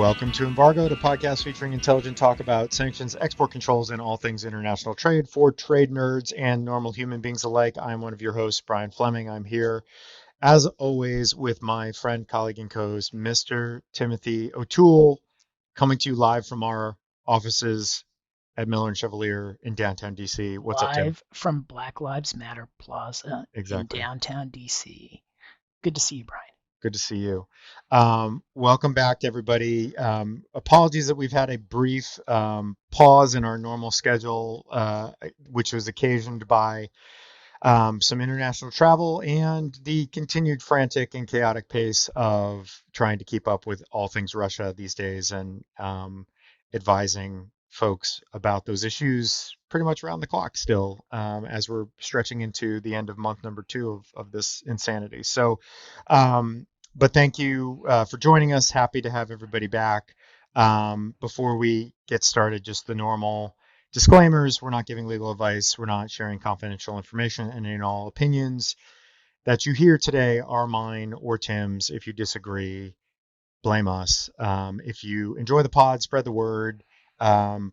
Welcome to Embargoed, a podcast featuring intelligent talk about sanctions, export controls, and all things international trade for trade nerds and normal human beings alike. I'm one of your hosts, Brian Fleming. I'm here, as always, with my friend, colleague, and co-host, Mr. Timothy O'Toole, coming to you live from our offices at Miller and Chevalier in downtown DC. What's up, Tim? Live from Black Lives Matter Plaza in Exactly. downtown DC. Good to see you, Brian. Good to see you. Welcome back to everybody. Apologies that we've had a brief pause in our normal schedule, which was occasioned by some international travel and the continued frantic and chaotic pace of trying to keep up with all things Russia these days and advising folks about those issues pretty much around the clock still, as we're stretching into the end of month number 2 of this insanity. So, but thank you for joining us. Happy to have everybody back. Before we get started, just the normal disclaimers: we're not giving legal advice, we're not sharing confidential information, and in all opinions that you hear today are mine or Tim's. If you disagree, blame us. If you enjoy the pod, spread the word.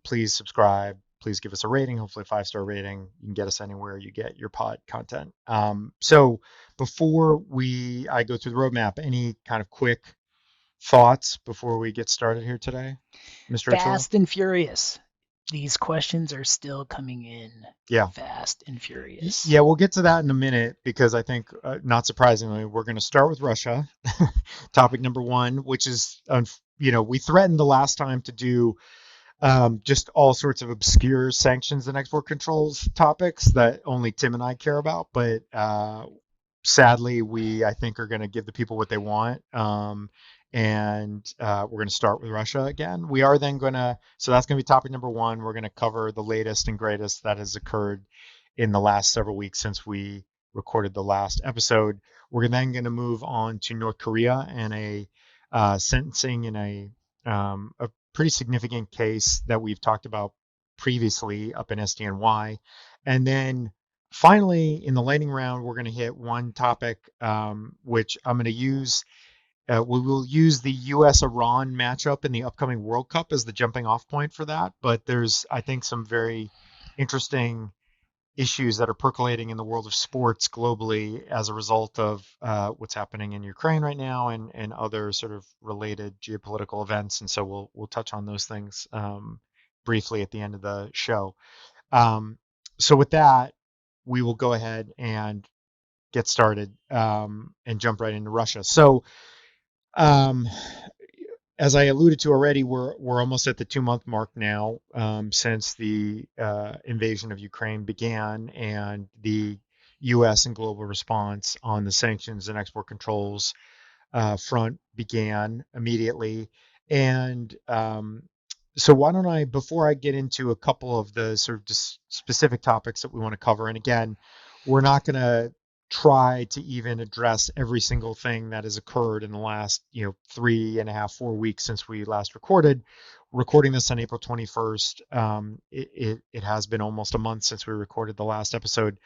Please subscribe. Please give us a rating, hopefully a 5-star rating. You can get us anywhere you get your pod content. So before I go through the roadmap, any kind of quick thoughts before we get started here today, Mr. O'Toole? Fast and furious. These questions are still coming in Yeah. fast and furious. Yeah, we'll get to that in a minute because I think, not surprisingly, we're going to start with Russia, topic number 1, which is, we threatened the last time to do just all sorts of obscure sanctions and export controls topics that only Tim and I care about. But sadly, I think, are going to give the people what they want. And we're going to start with Russia again. We are then so that's going to be topic number 1. We're going to cover the latest and greatest that has occurred in the last several weeks since we recorded the last episode. We're then going to move on to North Korea and a sentencing in a pretty significant case that we've talked about previously up in SDNY. And then finally, in the lightning round, we're going to hit one topic, which I'm going to use. We will use the U.S.-Iran matchup in the upcoming World Cup as the jumping off point for that. But there's, I think, some very interesting issues that are percolating in the world of sports globally as a result of what's happening in Ukraine right now and other sort of related geopolitical events. And so we'll touch on those things briefly at the end of the show. So with that, we will go ahead and get started and jump right into Russia. So as I alluded to already, we're almost at the 2-month mark now since the invasion of Ukraine began and the U.S. and global response on the sanctions and export controls front began immediately. And so why don't I, before I get into a couple of the sort of specific topics that we want to cover, and again, we're not going to try to even address every single thing that has occurred in the last 3.5, 4 weeks since we last recording this on April 21st. It has been almost a month since we recorded the last episode.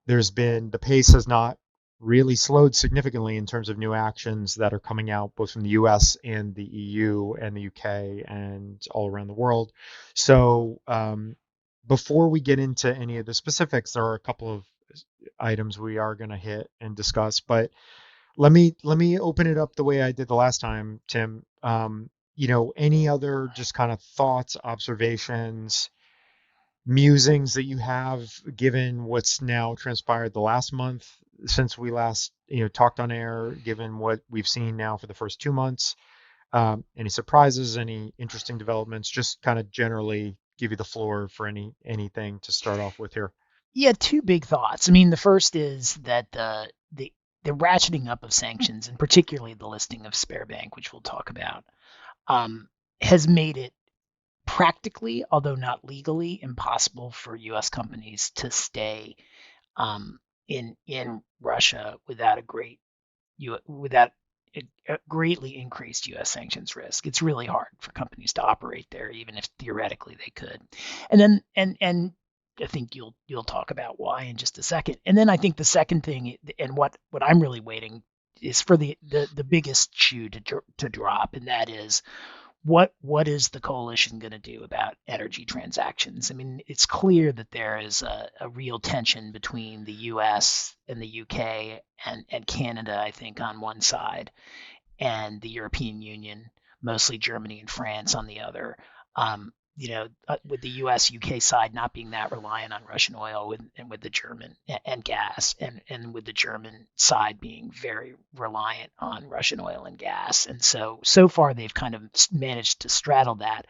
The pace has not really slowed significantly in terms of new actions that are coming out both from the US and the EU and the UK and all around the world. So before we get into any of the specifics, there are a couple of items we are going to hit and discuss, but let me open it up the way I did the last time, Tim. Any other just kind of thoughts, observations, musings that you have given what's now transpired the last month since we last talked on air, given what we've seen now for the first 2 months? Any surprises, any interesting developments? Just kind of generally give you the floor for anything to start off with here. Yeah, 2 big thoughts. I mean, the first is that the ratcheting up of sanctions, and particularly the listing of Sberbank, which we'll talk about, has made it practically, although not legally, impossible for U.S. companies to stay in Russia without a greatly increased U.S. sanctions risk. It's really hard for companies to operate there, even if theoretically they could. And then and I think you'll talk about why in just a second. And then I think the second thing, and what I'm really waiting is for the biggest shoe to drop, and that is what is the coalition going to do about energy transactions? I mean, it's clear that there is a real tension between the U.S. and the U.K. and Canada, I think, on one side, and the European Union, mostly Germany and France, on the other. With the U.S. UK side not being that reliant on Russian oil, and with the German and gas, and with the German side being very reliant on Russian oil and gas, and so far they've kind of managed to straddle that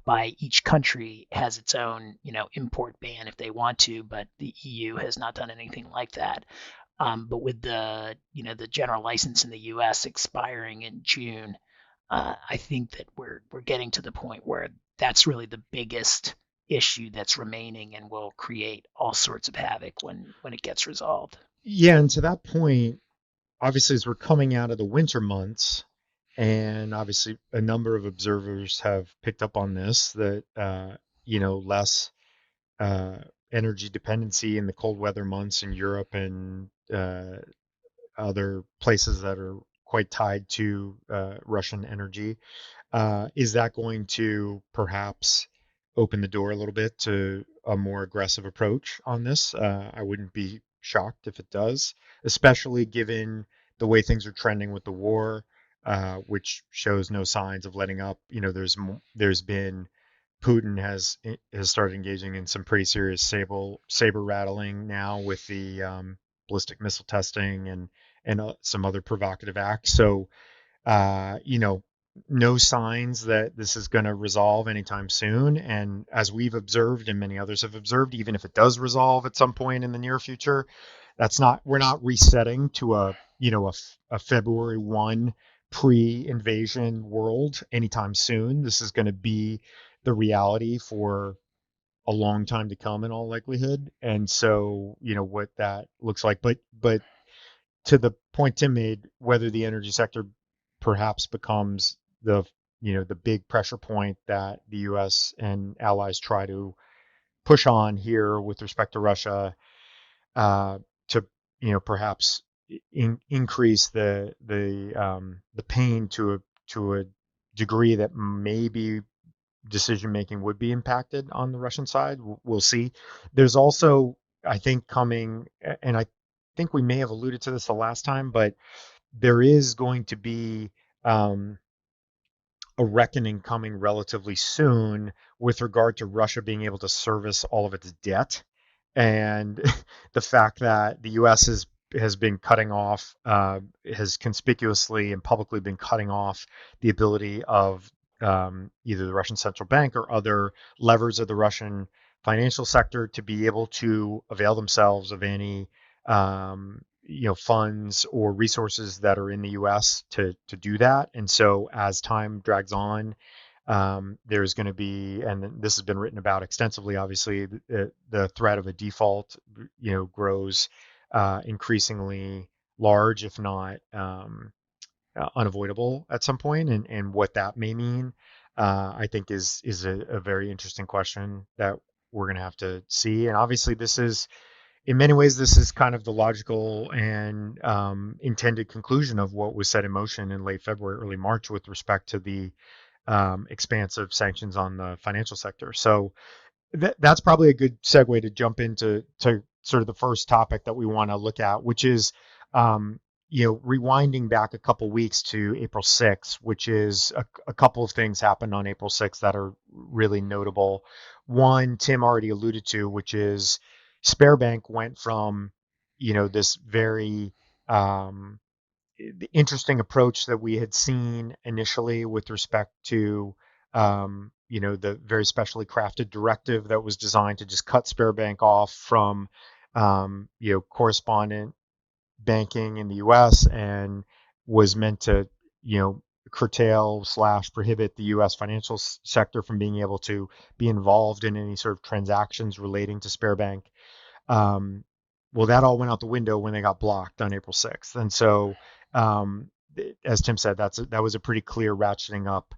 by each country has its own import ban if they want to, but the EU has not done anything like that. But with the general license in the U.S. expiring in June, I think that we're getting to the point where that's really the biggest issue that's remaining, and will create all sorts of havoc when it gets resolved. Yeah, and to that point, obviously, as we're coming out of the winter months, and obviously a number of observers have picked up on this, that less uh, energy dependency in the cold weather months in Europe and other places that are quite tied to Russian energy. Is that going to perhaps open the door a little bit to a more aggressive approach on this? I wouldn't be shocked if it does, especially given the way things are trending with the war, which shows no signs of letting up. There's been Putin has started engaging in some pretty serious saber rattling now with the ballistic missile testing and some other provocative acts. So uh, you know, no signs that this is going to resolve anytime soon. And as we've observed and many others have observed, even if it does resolve at some point in the near future, we're not resetting to a February 1 pre-invasion world anytime soon. This is going to be the reality for a long time to come in all likelihood. And so, what that looks like. But to the point Tim made, whether the energy sector perhaps becomes the big pressure point that the U.S. and allies try to push on here with respect to Russia, to perhaps increase the pain to a degree that maybe decision making would be impacted on the Russian side. We'll see. There's also, I think, coming, and I think we may have alluded to this the last time, but there is going to be um, a reckoning coming relatively soon with regard to Russia being able to service all of its debt, and the fact that the U.S. has been cutting off, has conspicuously and publicly been cutting off the ability of either the Russian central bank or other levers of the Russian financial sector to be able to avail themselves of any funds or resources that are in the U.S. to do that. And so as time drags on, there's going to be, and this has been written about extensively, obviously, the threat of a default, grows increasingly large, if not unavoidable at some point, and what that may mean, I think is a very interesting question that we're going to have to see. And obviously, in many ways, this is kind of the logical and intended conclusion of what was set in motion in late February, early March with respect to the expansive sanctions on the financial sector. So that's probably a good segue to jump into sort of the first topic that we want to look at, which is rewinding back a couple weeks to April 6th, which is a couple of things happened on April 6th that are really notable. One, Tim already alluded to, which is Sparebank went from this very the interesting approach that we had seen initially with respect to the very specially crafted directive that was designed to just cut Sparebank off from correspondent banking in the U.S. and was meant to curtail / prohibit the U.S. financial sector from being able to be involved in any sort of transactions relating to Sparebank. Um, well, that all went out the window when they got blocked on April 6th. And so, as Tim said, that was a pretty clear ratcheting up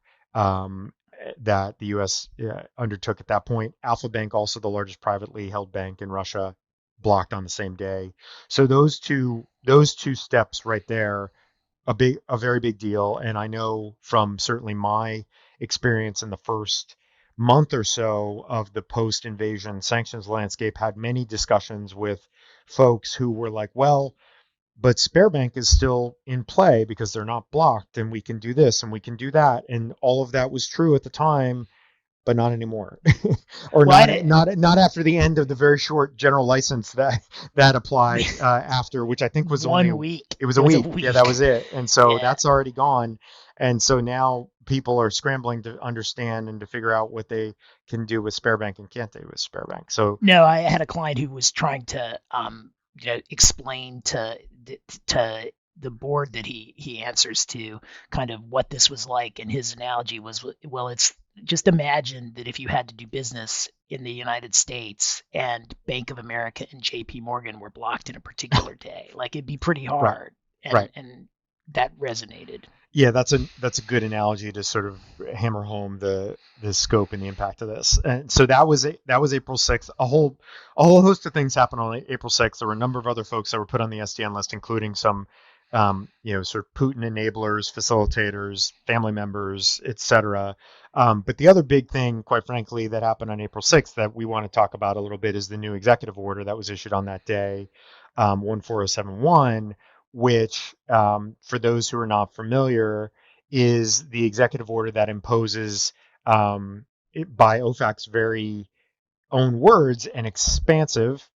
that the U.S. Undertook at that point. Alpha Bank, also the largest privately held bank in Russia, blocked on the same day. So those two steps right there, a very big deal. And I know from certainly my experience in the first month or so of the post-invasion sanctions landscape had many discussions with folks who were like, well, but Sparebank is still in play because they're not blocked, and we can do this and we can do that, and all of that was true at the time, but not anymore, or Well, not after the end of the very short general license that applied after, which I think was only 1 week. it was It a was a week. Yeah, that week. was it, and so Yeah. that's already gone, and so now people are scrambling to understand and to figure out what they can do with Sparebank and can't do with Sparebank. So No, I had a client who was trying to, explain to the board that he answers to kind of what this was like, and his analogy was, well, it's just imagine that if you had to do business in the United States and Bank of America and J.P. Morgan were blocked in a particular day, like it'd be pretty right, hard, right. and that resonated. Yeah, that's a good analogy to sort of hammer home the scope and the impact of this. And so that was April 6th. A whole host of things happened on April 6th. There were a number of other folks that were put on the SDN list, including some sort of Putin enablers, facilitators, family members, etc. But the other big thing, quite frankly, that happened on April 6th that we want to talk about a little bit is the new executive order that was issued on that day, 14071, which, for those who are not familiar, is the executive order that imposes, by OFAC's very own words, an expansive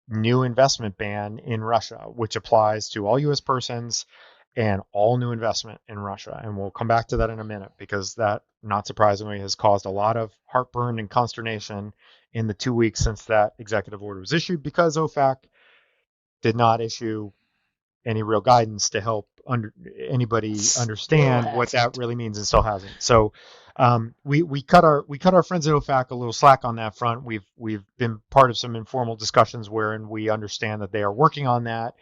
new investment ban in Russia, which applies to all U.S. persons and all new investment in Russia. And we'll come back to that in a minute because that, not surprisingly, has caused a lot of heartburn and consternation in the 2 weeks since that executive order was issued because OFAC did not issue any real guidance to help anybody Still understand what that hasn't. really means, and still hasn't. So we cut our friends at OFAC a little slack on that front. We've been part of some informal discussions wherein we understand that they are working on that.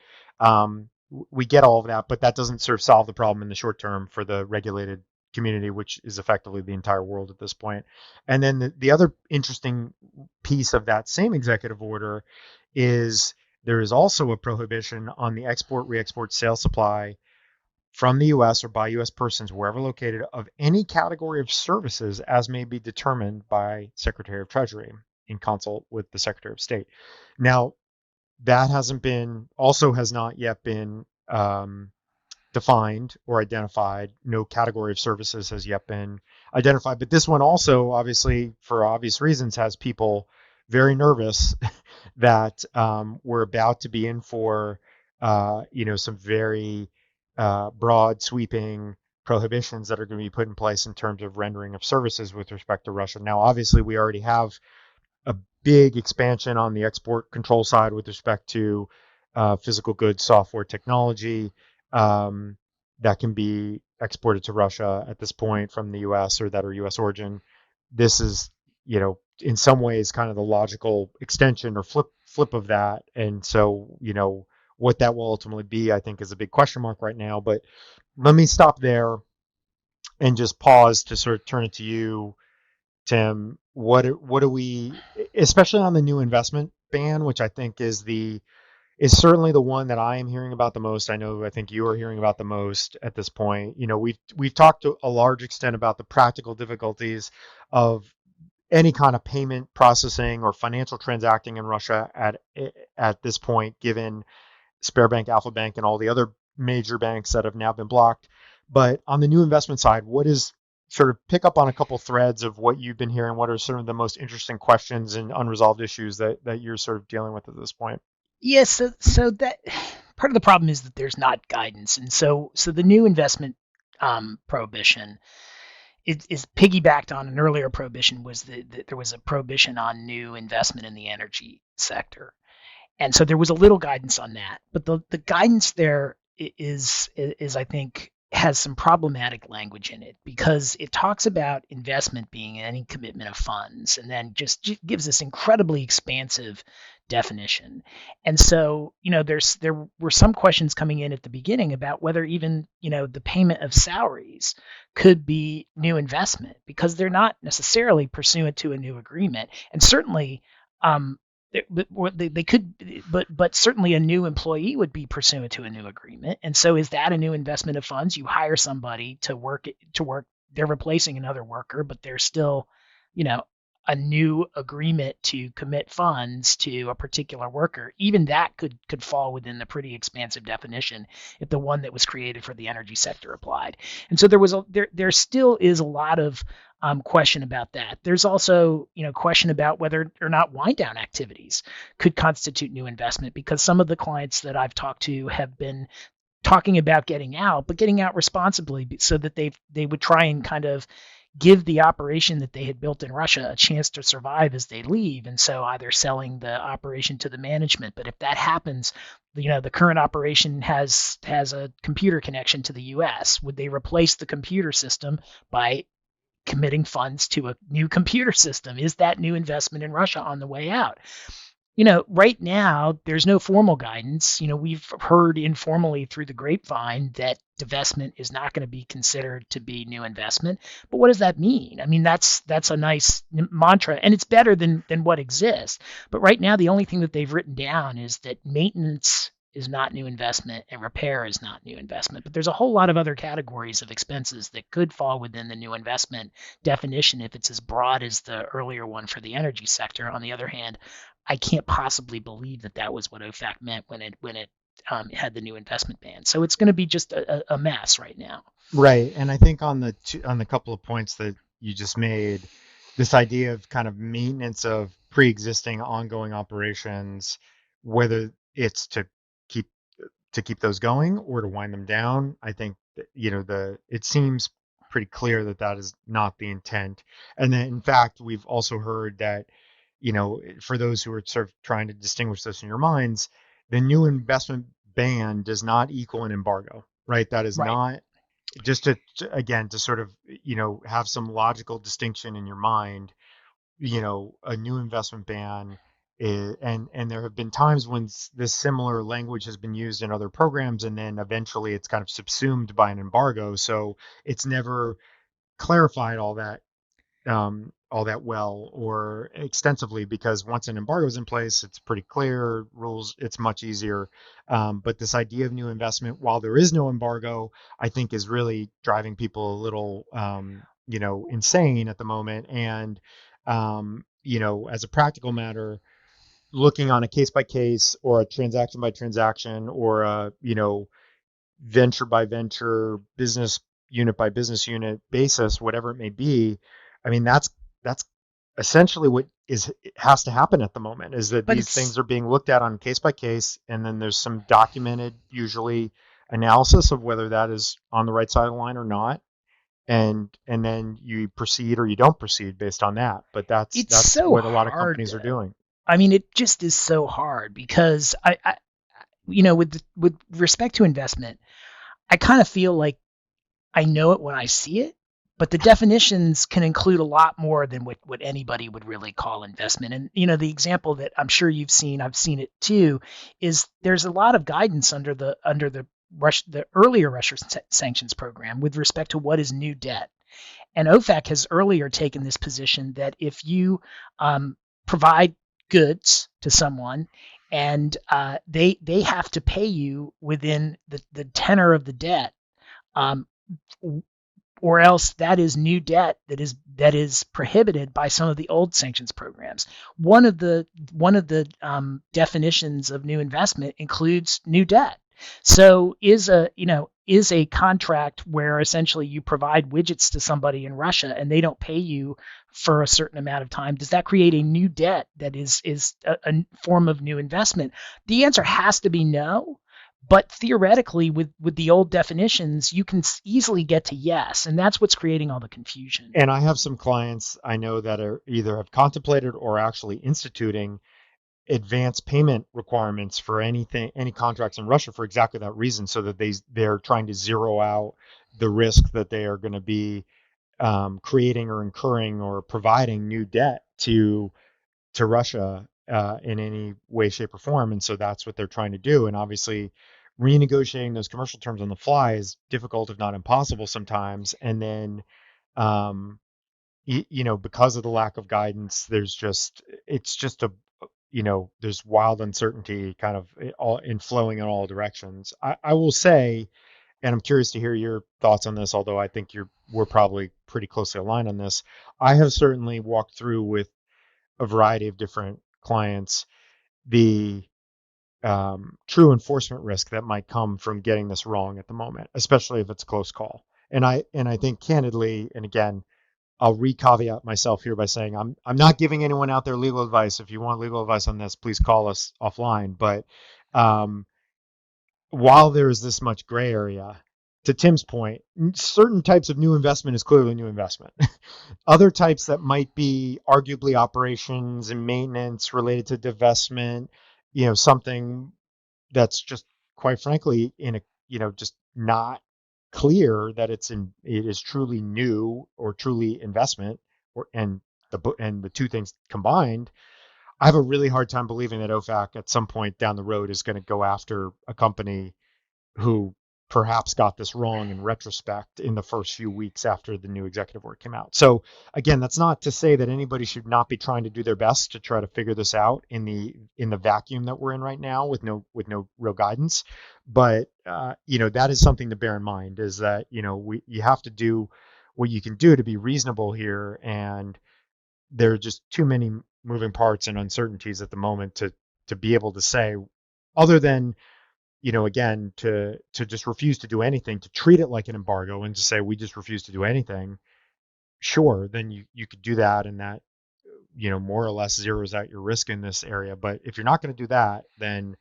We get all of that, but that doesn't sort of solve the problem in the short term for the regulated community, which is effectively the entire world at this point. And then the other interesting piece of that same executive order is there is also a prohibition on the export, re-export, sale, supply from the U.S. or by U.S. persons wherever located of any category of services as may be determined by Secretary of Treasury in consult with the Secretary of State. Now, that has not yet been defined or identified. No category of services has yet been identified. But this one also, obviously, for obvious reasons, has people very nervous that we're about to be in for, some very broad, sweeping prohibitions that are going to be put in place in terms of rendering of services with respect to Russia. Now, obviously, we already have a big expansion on the export control side with respect to physical goods, software, technology that can be exported to Russia at this point from the U.S. or that are U.S. origin. This is, in some ways, kind of the logical extension or flip of that. And so, what that will ultimately be, I think, is a big question mark right now. But let me stop there and just pause to sort of turn it to you, Tim. What do we, especially on the new investment ban, which I think is certainly the one that I am hearing about the most. I think you are hearing about the most at this point. We've talked to a large extent about the practical difficulties of any kind of payment processing or financial transacting in Russia at this point, given Sberbank, Alpha Bank, and all the other major banks that have now been blocked. But on the new investment side, what is sort of pick up on a couple threads of what you've been hearing? What are sort of the most interesting questions and unresolved issues that you're sort of dealing with at this point? Yes, so that part of the problem is that there's not guidance, and so the new investment prohibition is piggybacked on an earlier prohibition. Was that there was a prohibition on new investment in the energy sector, and so there was a little guidance on that, but the guidance there is I think has some problematic language in it because it talks about investment being any commitment of funds and then just gives this incredibly expansive definition. And so, there were some questions coming in at the beginning about whether even, the payment of salaries could be new investment because they're not necessarily pursuant to a new agreement. And certainly, they could, but certainly a new employee would be pursuant to a new agreement. And so, is that a new investment of funds? You hire somebody to work they're replacing another worker, but there's still, you know, a new agreement to commit funds to a particular worker. Even that could fall within the pretty expansive definition if the one that was created for the energy sector applied. And so there still is a lot of question about that. There's also, question about whether or not wind down activities could constitute new investment, because some of the clients that I've talked to have been talking about getting out, but getting out responsibly, so that they would try and kind of give the operation that they had built in Russia a chance to survive as they leave. And so either selling the operation to the management, but if that happens, the current operation has a computer connection to the US. Would they replace the computer system by committing funds to a new computer system? Is that new investment in Russia on the way out? Right now, there's no formal guidance. We've heard informally through the grapevine that divestment is not going to be considered to be new investment. But what does that mean? I mean, that's a nice mantra, and it's better than what exists. But right now, the only thing that they've written down is that maintenance is not new investment and repair is not new investment. But there's a whole lot of other categories of expenses that could fall within the new investment definition if it's as broad as the earlier one for the energy sector. On the other hand, I can't possibly believe that was what OFAC meant when it had the new investment ban. So it's going to be just a mess right now. Right. And I think on the couple of points that you just made, this idea of kind of maintenance of pre-existing ongoing operations, whether it's keep to keep those going or to wind them down, I think that, it seems pretty clear that is not the intent. And then, in fact, we've also heard that, for those who are sort of trying to distinguish this in your minds, the new investment ban does not equal an embargo, right? That is Right. not, just again, to sort of, have some logical distinction in your mind. A new investment ban and there have been times when this similar language has been used in other programs, and then eventually it's kind of subsumed by an embargo, so it's never clarified all that well or extensively, because once an embargo is in place, it's pretty clear rules, it's much easier. But this idea of new investment, while there is no embargo, I think is really driving people a little, insane at the moment. And, as a practical matter, looking on a case by case or a transaction by transaction or a, venture by venture, business unit by business unit basis, whatever it may be, I mean, that's essentially what has to happen at the moment, is that But these things are being looked at on case by case, and then there's some documented, usually, analysis of whether that is on the right side of the line or not, and then you proceed or you don't proceed based on that. But it's that's so what a lot of hard, companies are though. doing. I mean, it just is so hard because with respect to investment, I kind of feel like I know it when I see it, but the definitions can include a lot more than what anybody would really call investment. And the example that I'm sure you've seen, I've seen it too, is there's a lot of guidance under the earlier Russia sanctions program with respect to what is new debt. And OFAC has earlier taken this position that if you provide goods to someone and they have to pay you within the tenor of the debt, um, or else that is new debt that is prohibited by some of the old sanctions programs. One of the definitions of new investment includes new debt. So is a contract where essentially you provide widgets to somebody in Russia and they don't pay you for a certain amount of time, does that create a new debt that is a form of new investment? The answer has to be no. But theoretically, with the old definitions, you can easily get to yes, and that's what's creating all the confusion. And I have some clients I know that are either have contemplated or actually instituting advance payment requirements for any contracts in Russia for exactly that reason, so that they're trying to zero out the risk that they are going to be creating or incurring or providing new debt to Russia in any way, shape, or form. And so that's what they're trying to do. And obviously, renegotiating those commercial terms on the fly is difficult, if not impossible, sometimes. And then, um, because of the lack of guidance, it's just there's wild uncertainty kind of all in flowing in all directions. I will say, and I'm curious to hear your thoughts on this, although I think we're probably pretty closely aligned on this. I have certainly walked through with a variety of different clients the true enforcement risk that might come from getting this wrong at the moment, especially if it's a close call. And I think candidly, and again, I'll re-caveat myself here by saying I'm not giving anyone out there legal advice. If you want legal advice on this, please call us offline. But um, while there is this much gray area, to Tim's point, certain types of new investment is clearly new investment. Other types that might be arguably operations and maintenance related to divestment, something that's just quite frankly in a just not clear that it is truly new or truly investment and the two things combined. I have a really hard time believing that OFAC at some point down the road is going to go after a company who perhaps got this wrong in retrospect in the first few weeks after the new executive order came out. So again, that's not to say that anybody should not be trying to do their best to try to figure this out in the vacuum that we're in right now with no real guidance. But that is something to bear in mind, is that you have to do what you can do to be reasonable here, and there are just too many moving parts and uncertainties at the moment to be able to say, other than again, to just refuse to do anything, to treat it like an embargo and to say we just refuse to do anything. Sure, then you could do that, and that more or less zeroes out your risk in this area. But if you're not going to do that, then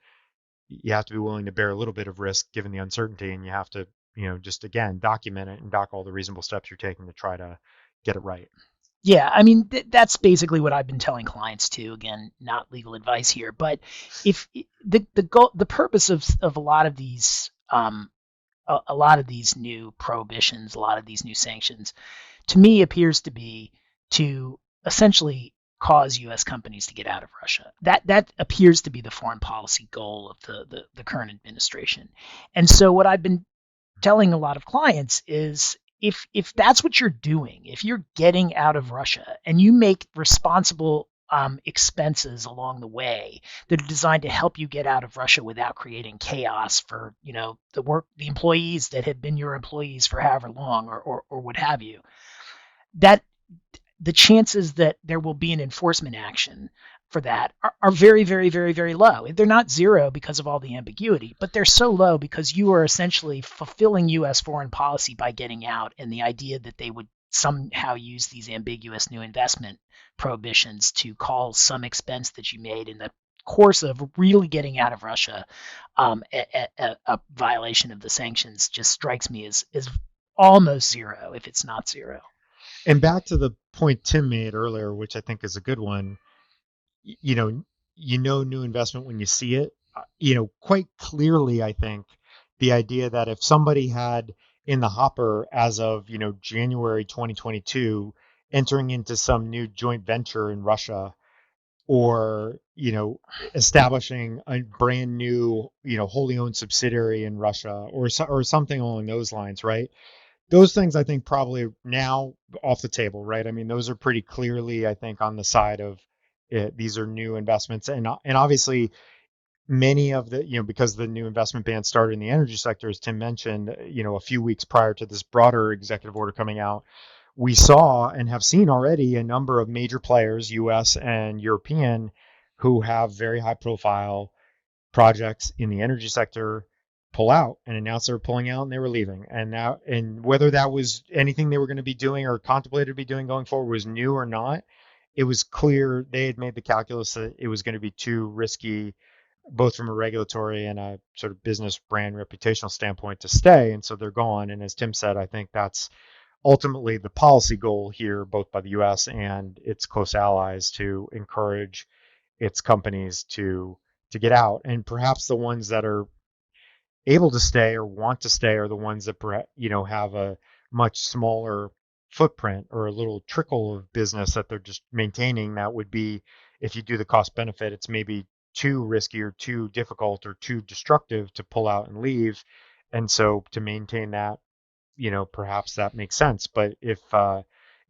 you have to be willing to bear a little bit of risk given the uncertainty, and you have to just again document it and doc all the reasonable steps you're taking to try to get it right. Yeah, I mean that's basically what I've been telling clients too. Again, not legal advice here, but if the goal, the purpose of a lot of these a lot of these new prohibitions, a lot of these new sanctions, to me appears to be to essentially cause U.S. companies to get out of Russia. That appears to be the foreign policy goal of the current administration. And so what I've been telling a lot of clients is if that's what you're doing, if you're getting out of Russia and you make responsible expenses along the way that are designed to help you get out of Russia without creating chaos for the employees that have been your employees for however long or what have you, that the chances that there will be an enforcement action for that are very, very, very, very low. They're not zero because of all the ambiguity, but they're so low because you are essentially fulfilling U.S. foreign policy by getting out, and the idea that they would somehow use these ambiguous new investment prohibitions to call some expense that you made in the course of really getting out of Russia a violation of the sanctions just strikes me as almost zero, if it's not zero. And back to the point Tim made earlier, which I think is a good one. you know, new investment when you see it. Quite clearly, I think the idea that if somebody had in the hopper as of, January 2022, entering into some new joint venture in Russia, or, establishing a brand new, wholly owned subsidiary in Russia, or something along those lines, right? Those things I think probably now off the table, right? I mean, those are pretty clearly, I think, on the side of these are new investments, and obviously many of the because the new investment ban started in the energy sector, as Tim mentioned, a few weeks prior to this broader executive order coming out, we saw and have seen already a number of major players, U.S. and European, who have very high profile projects in the energy sector pull out and announce they were pulling out and they were leaving. And whether that was anything they were going to be doing or contemplated to be doing going forward was new or not, it was clear they had made the calculus that it was going to be too risky, both from a regulatory and a sort of business brand reputational standpoint, to stay. And so they're gone. And as Tim said, I think that's ultimately the policy goal here, both by the US and its close allies, to encourage its companies to get out. And perhaps the ones that are able to stay or want to stay are the ones that have a much smaller footprint or a little trickle of business that they're just maintaining. That would be, if you do the cost benefit, it's maybe too risky or too difficult or too destructive to pull out and leave. And so to maintain that, perhaps that makes sense. But if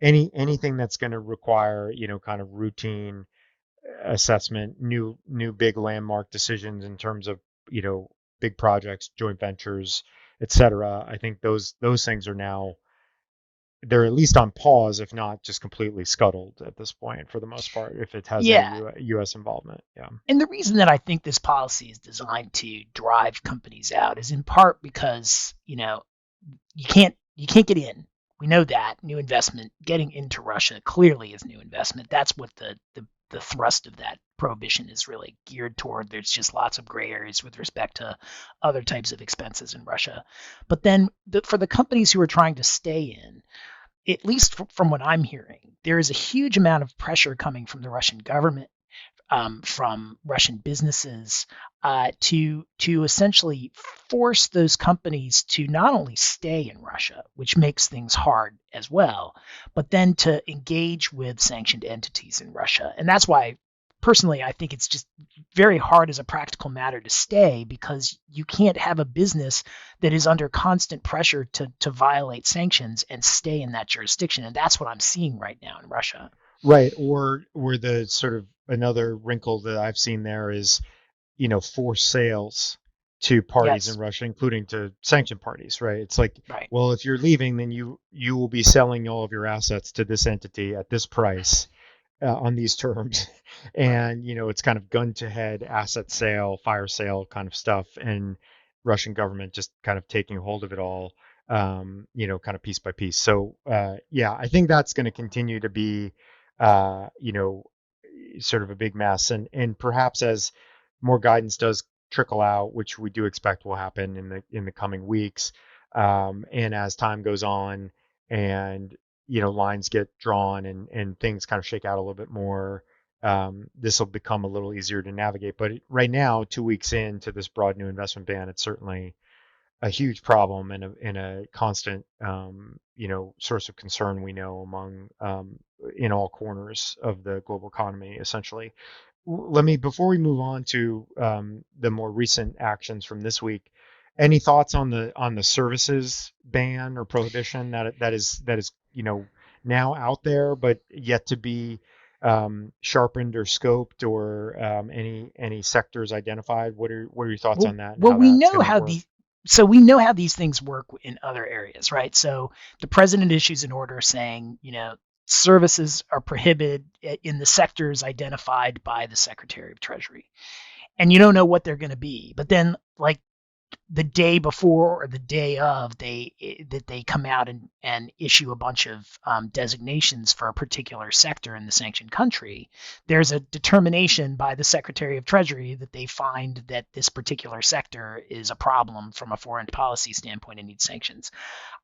anything that's going to require, kind of routine assessment, new big landmark decisions in terms of big projects, joint ventures, et cetera. I think those things are now, they're at least on pause, if not just completely scuttled at this point for the most part, if it has any Yeah. U.S. involvement. Yeah. And the reason that I think this policy is designed to drive companies out is in part because, you can't get in. We know that new investment getting into Russia clearly is new investment. That's what the thrust of that prohibition is really geared toward. There's just lots of gray areas with respect to other types of expenses in Russia. But then for the companies who are trying to stay in, at least from what I'm hearing, there is a huge amount of pressure coming from the Russian government, from Russian businesses, to essentially force those companies to not only stay in Russia, which makes things hard as well, but then to engage with sanctioned entities in Russia. And that's why, personally, I think it's just very hard as a practical matter to stay, because you can't have a business that is under constant pressure to violate sanctions and stay in that jurisdiction. And that's what I'm seeing right now in Russia. Right. Or the sort of another wrinkle that I've seen there is, forced sales to parties in Yes, Russia, including to sanctioned parties, right? It's like, right. well, if you're leaving, then you will be selling all of your assets to this entity at this price, on these terms. Right. And, it's kind of gun to head asset sale, fire sale kind of stuff. And Russian government just kind of taking hold of it all, kind of piece by piece. So, yeah, I think that's going to continue to be, uh, you know, sort of a big mess. And perhaps as more guidance does trickle out, which we do expect will happen in the coming weeks, and as time goes on, and lines get drawn, and things kind of shake out a little bit more, this will become a little easier to navigate. But right now, 2 weeks into this broad new investment ban, it's certainly a huge problem, and a constant, source of concern, we know, among, in all corners of the global economy, essentially. Let me, before we move on to, the more recent actions from this week, any thoughts on the services ban or prohibition that is now out there, but yet to be, sharpened or scoped, or, any sectors identified? What are your thoughts Well, on that, and well, how we that's know going to how work? these. So we know how these things work in other areas, right? So the president issues an order saying, services are prohibited in the sectors identified by the Secretary of Treasury, and you don't know what they're going to be. But then, like, the day before or the day of, they come out and issue a bunch of, designations for a particular sector in the sanctioned country. There's a determination by the Secretary of Treasury that they find that this particular sector is a problem from a foreign policy standpoint and needs sanctions.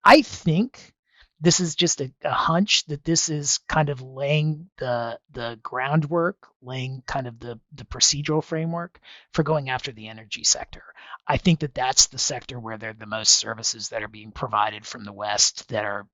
I think this is just a hunch that this is kind of laying the groundwork, laying kind of the procedural framework for going after the energy sector. I think that that's the sector where there are the most services that are being provided from the West that are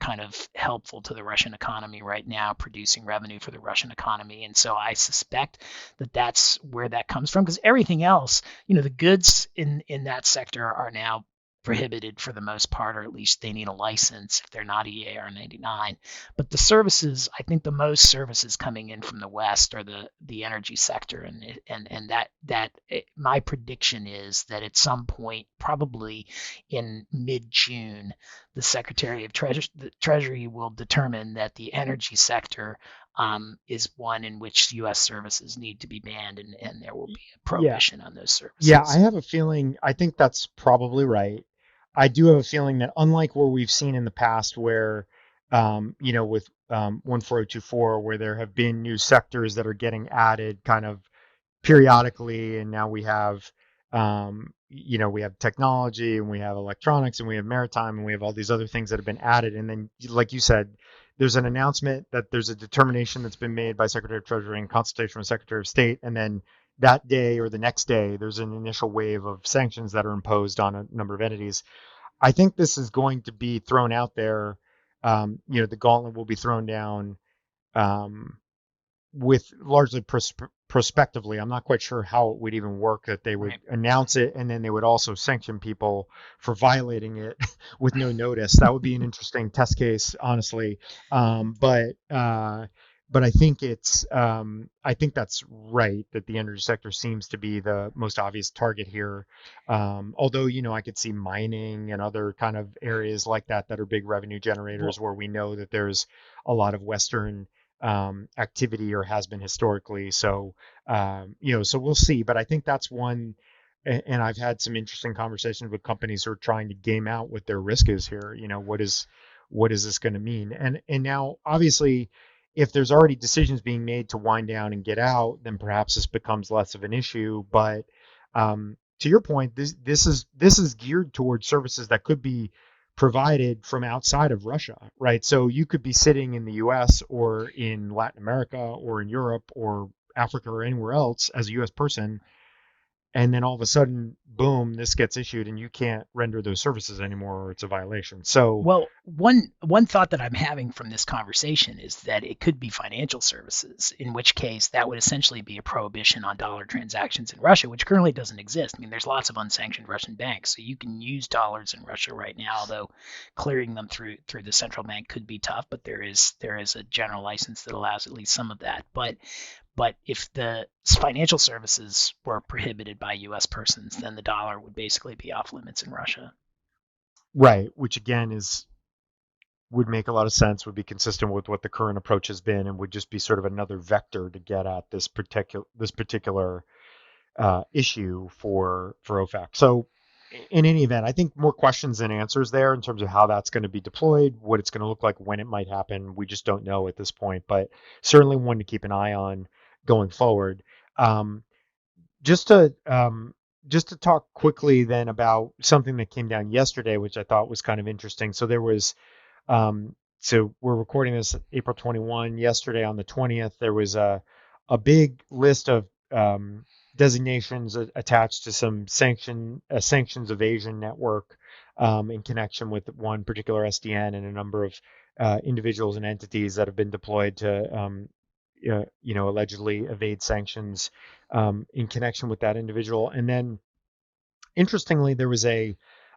kind of helpful to the Russian economy right now, producing revenue for the Russian economy. And so I suspect that that's where that comes from, because everything else, the goods in that sector are now prohibited for the most part, or at least they need a license if they're not EAR 99. But the services, I think the most services coming in from the West are the energy sector, and that my prediction is that at some point, probably in mid-June, the Secretary of Treasury will determine that the energy sector, is one in which U.S. services need to be banned, and there will be a Yeah. prohibition on those Yeah, I services. have a feeling, I think that's probably right. I do have a feeling that, unlike where we've seen in the past, where, with, 14024, where there have been new sectors that are getting added kind of periodically, and now we have technology, and we have electronics, and we have maritime, and we have all these other things that have been added. And then, like you said, there's an announcement that there's a determination that's been made by Secretary of Treasury in consultation with Secretary of State, and then that day or the next day, there's an initial wave of sanctions that are imposed on a number of entities. I think this is going to be thrown out there. The gauntlet will be thrown down, um, with largely prospectively. I'm not quite sure how it would even work, that they would Right. announce it and then they would also sanction people for violating it with no notice. That would be an interesting test case, honestly. But but I think I think that's right that the energy sector seems to be the most obvious target here. Although, I could see mining and other kind of areas like that that are big revenue Well, generators where we know that there's a lot of Western activity or has been historically. So, so we'll see. But I think that's one. And I've had some interesting conversations with companies who are trying to game out what their risk is here. What is this going to mean? And now, obviously, if there's already decisions being made to wind down and get out, then perhaps this becomes less of an issue. But to your point, this is geared towards services that could be provided from outside of Russia, right? So you could be sitting in the U.S. or in Latin America or in Europe or Africa or anywhere else as a U.S. person, and then all of a sudden, boom, this gets issued, and you can't render those services anymore, or it's a violation. So, Well, one thought that I'm having from this conversation is that it could be financial services, in which case that would essentially be a prohibition on dollar transactions in Russia, which currently doesn't exist. I mean, there's lots of unsanctioned Russian banks, so you can use dollars in Russia right now, although clearing them through the central bank could be tough, but there is a general license that allows at least some of that. But if the financial services were prohibited by U.S. persons, then the dollar would basically be off limits in Russia. right, which again would make a lot of sense, would be consistent with what the current approach has been, and would just be sort of another vector to get at this particular issue for OFAC. So, in any event, I think more questions than answers there in terms of how that's going to be deployed, what it's going to look like, when it might happen. We just don't know at this point, but certainly one to keep an eye on going forward. Um, just to talk quickly then about something that came down yesterday, which I thought was kind of interesting. So there was so we're recording this April 21. Yesterday on the 20th, there was a big list of designations attached to some sanctions evasion network in connection with one particular SDN and a number of individuals and entities that have been deployed to allegedly evade sanctions in connection with that individual. And then, interestingly,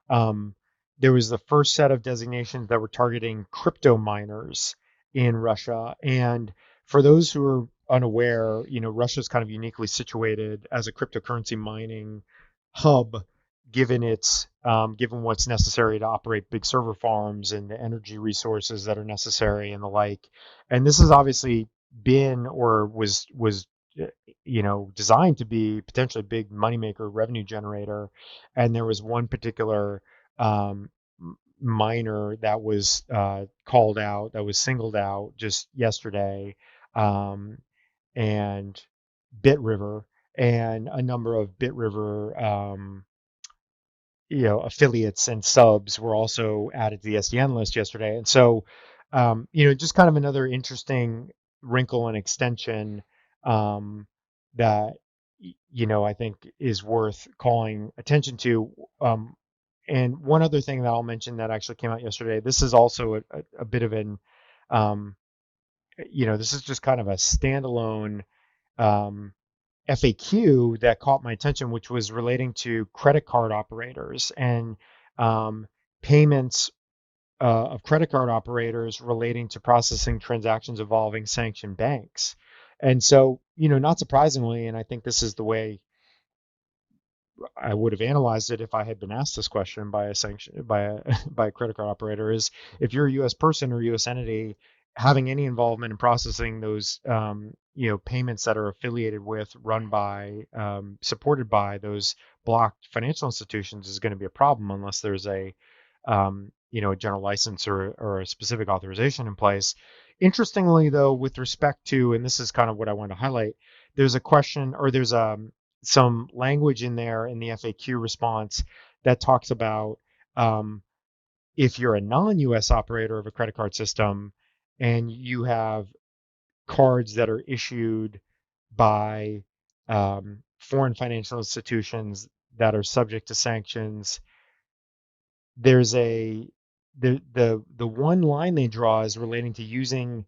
um, there was the first set of designations that were targeting crypto miners in Russia. And for those who are unaware, Russia is kind of uniquely situated as a cryptocurrency mining hub, given what's necessary to operate big server farms and the energy resources that are necessary and the like. And this has obviously been, or was designed to be potentially a big moneymaker, revenue generator. And there was one particular um, miner that was called out, that was singled out just yesterday, um, and Bit River, and a number of Bit River affiliates and subs were also added to the SDN list yesterday. And so, just kind of another interesting wrinkle and extension that I think is worth calling attention to. And one other thing that I'll mention that actually came out yesterday. This is also a bit of an, um, this is just kind of a standalone um, FAQ that caught my attention, which was relating to credit card operators and um, payments of credit card operators relating to processing transactions involving sanctioned banks. And so, not surprisingly, and I think this is the way I would have analyzed it if I had been asked this question by a sanction by a by a credit card operator, is if you're a U.S. person or U.S. entity having any involvement in processing those payments that are affiliated with, run by, supported by those blocked financial institutions is going to be a problem unless there's a general license or a specific authorization in place. Interestingly, though, with respect to, and this is kind of what I want to highlight, there's a question, or there's some language in there in the FAQ response that talks about if you're a non-US operator of a credit card system and you have cards that are issued by foreign financial institutions that are subject to sanctions, there's the one line they draw is relating to using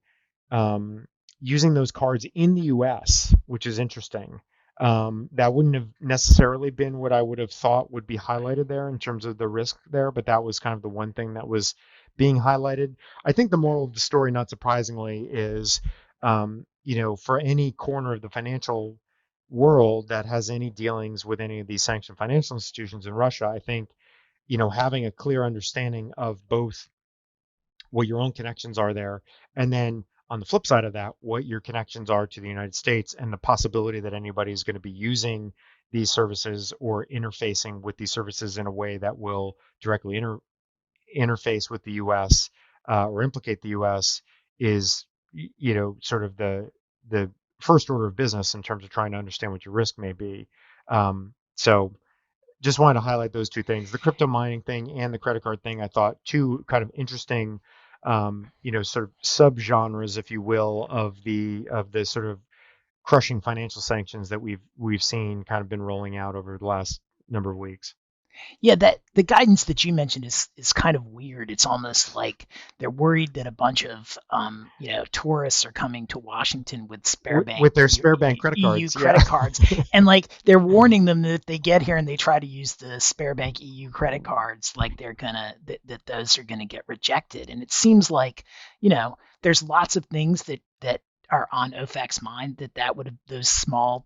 those cards in the U.S., which is interesting. That wouldn't have necessarily been what I would have thought would be highlighted there in terms of the risk there, but that was kind of the one thing that was being highlighted. I think the moral of the story, not surprisingly, is For any corner of the financial world that has any dealings with any of these sanctioned financial institutions in Russia, I think, having a clear understanding of both what your own connections are there, and then on the flip side of that, what your connections are to the United States and the possibility that anybody is going to be using these services or interfacing with these services in a way that will directly interface with the U.S. Or implicate the U.S. is, sort of the first order of business in terms of trying to understand what your risk may be. So just wanted to highlight those two things, the crypto mining thing and the credit card thing. I thought two kind of interesting, sort of subgenres, if you will, of the sort of crushing financial sanctions that we've seen kind of been rolling out over the last number of weeks. Yeah, that the guidance that you mentioned is kind of weird. It's almost like they're worried that a bunch of tourists are coming to Washington with With their spare bank credit EU cards, yeah. credit cards, and like they're warning them that if they get here and they try to use the Sparebank EU credit cards, like they're gonna that those are gonna get rejected. And it seems like there's lots of things that are on OFAC's mind that would have those small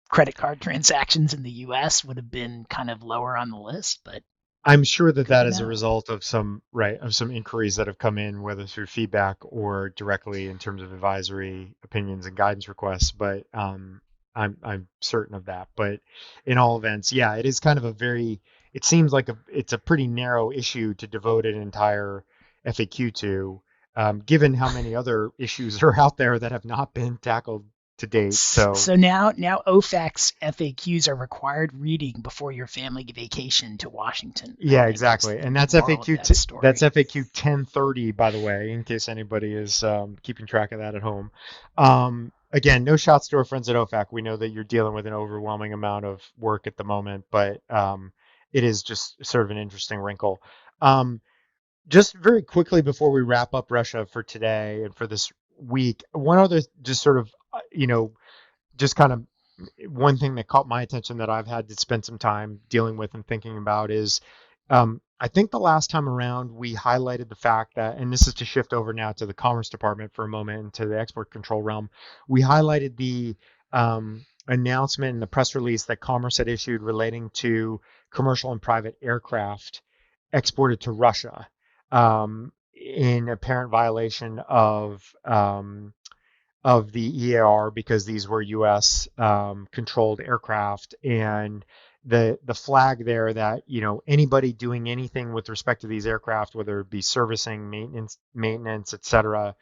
credit card transactions in the US would have been kind of lower on the list, but I'm sure that good that to is a know. result of some inquiries that have come in, whether through feedback or directly in terms of advisory opinions and guidance requests. But I'm certain of that. But in all events, yeah, it is kind of a very. It seems like it's a pretty narrow issue to devote an entire FAQ to, given how many other issues are out there that have not been tackled to date. So So now OFAC's FAQs are required reading before your family vacation to Washington. I yeah, think is exactly. the And big that's moral of FAQ that that's story. FAQ 1030, by the way, in case anybody is keeping track of that at home. Again, no shots to our friends at OFAC. We know that you're dealing with an overwhelming amount of work at the moment, but it is just sort of an interesting wrinkle. Um, just very quickly before we wrap up Russia for today and for this week, one other just sort of just kind of one thing that caught my attention that I've had to spend some time dealing with and thinking about is I think the last time around we highlighted the fact that, and this is to shift over now to the Commerce Department for a moment and to the export control realm, we highlighted the announcement and the press release that Commerce had issued relating to commercial and private aircraft exported to Russia in apparent violation of the EAR because these were U.S. Controlled aircraft, and the flag there that anybody doing anything with respect to these aircraft, whether it be servicing, maintenance, etc.,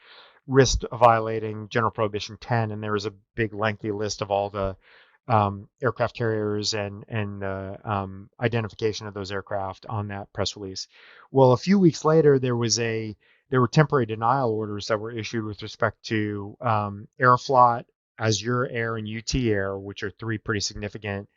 risked violating General Prohibition 10, and there was a big lengthy list of all the aircraft carriers and identification of those aircraft on that press release. Well, a few weeks later, there were temporary denial orders that were issued with respect to Aeroflot, Azure Air, and UT Air, which are three pretty significant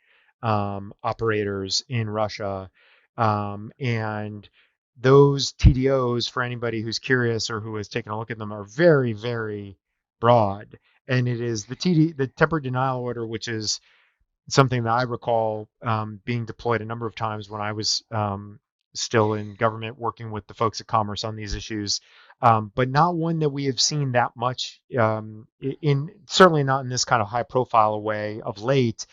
operators in Russia. And those TDOs, for anybody who's curious or who has taken a look at them, are very, very broad. And it is the temporary denial order, which is something that I recall being deployed a number of times when I was still in government working with the folks at Commerce on these issues, but not one that we have seen that much in certainly not in this kind of high profile way of late.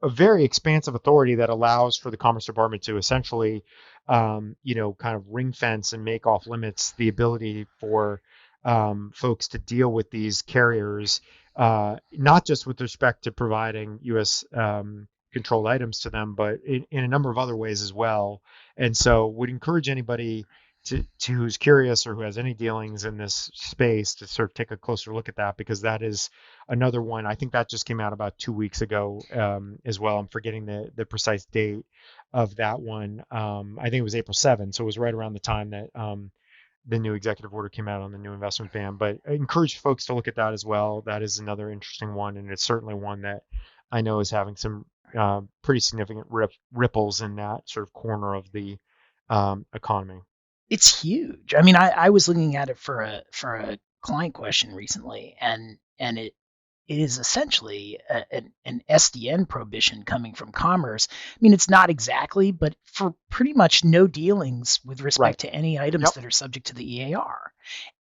A very expansive authority that allows for the Commerce Department to essentially, kind of ring fence and make off limits the ability for folks to deal with these carriers, not just with respect to providing U.S. Controlled items to them, but in a number of other ways as well. And so, would encourage anybody to who's curious or who has any dealings in this space to sort of take a closer look at that, because that is another one. I think that just came out about 2 weeks ago as well. I'm forgetting the precise date of that one. I think it was April 7th, so it was right around the time that the new executive order came out on the new investment ban. But I encourage folks to look at that as well. That is another interesting one, and it's certainly one that I know is having some pretty significant ripples in that sort of corner of the economy. It's huge. I mean, I was looking at it for a client question recently, and is essentially an SDN prohibition coming from commerce. I mean, it's not exactly, but for pretty much no dealings with Right. respect to any items Yep. that are subject to the EAR.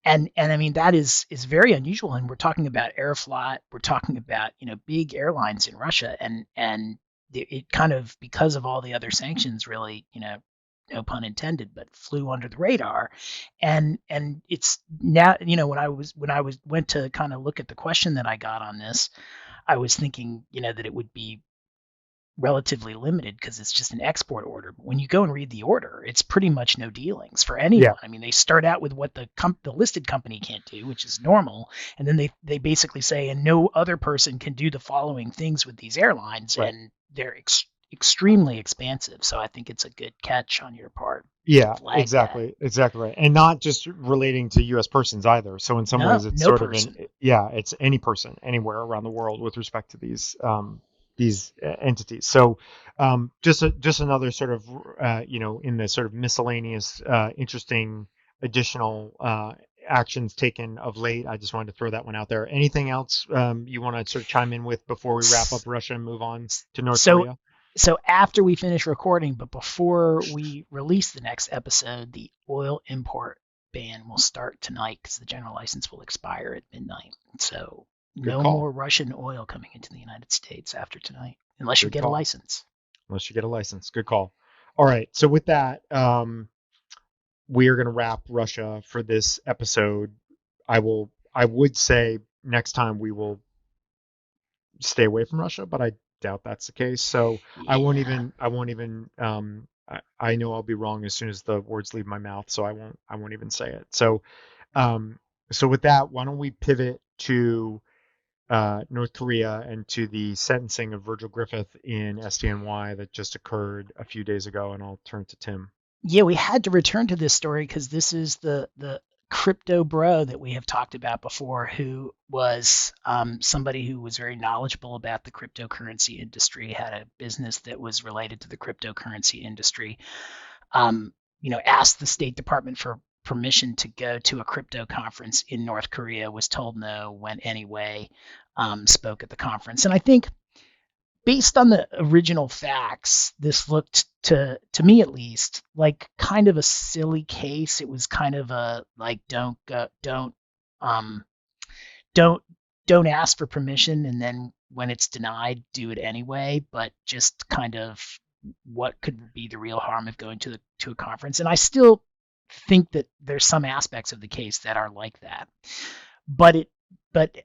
And I mean, that is very unusual. And we're talking about Aeroflot, we're talking about, big airlines in Russia, and it kind of, because of all the other sanctions, really, no pun intended, but flew under the radar. And it's now, when I went to kind of look at the question that I got on this, I was thinking, that it would be relatively limited because it's just an export order. But when you go and read the order, it's pretty much no dealings for Yeah. anyone. I mean, they start out with what the listed company can't do, which is normal, and then they basically say, and no other person can do the following things with these airlines, Right. and they're extremely expansive. So I think it's a good catch on your part to Yeah, flag that. exactly right. And not just relating to US persons either. So in some ways No, it's no sort of an, person. yeah, it's any person anywhere around the world with respect to these entities. So just another sort of in the sort of miscellaneous interesting additional actions taken of late. I just wanted to throw that one out there. Anything else you want to sort of chime in with before we wrap up Russia and move on to North So Korea? so after we finish recording, but before we release the next episode, the oil import ban will start tonight because the general license will expire at midnight. So Good no call. more Russian oil coming into the United States after tonight, unless you Good get a call. license. Unless you get a license. Good call. All right. So with that, we are going to wrap Russia for this episode. I would say next time we will stay away from Russia, but I doubt that's the case. So Yeah. I won't even, I know I'll be wrong as soon as the words leave my mouth. So I won't even say it. Um, so with that, why don't we pivot to North Korea and to the sentencing of Virgil Griffith in SDNY that just occurred a few days ago, and I'll turn to Tim. Yeah, we had to return to this story because this is the crypto bro that we have talked about before, who was somebody who was very knowledgeable about the cryptocurrency industry, had a business that was related to the cryptocurrency industry. Asked the State Department for permission to go to a crypto conference in North Korea, was told no, went anyway, spoke at the conference, and I think based on the original facts, this looked to me at least like kind of a silly case. It was kind of a like um don't don't ask for permission, and then when it's denied, do it anyway. But just kind of what could be the real harm of going to a conference? And I still think that there's some aspects of the case that are like that. But it but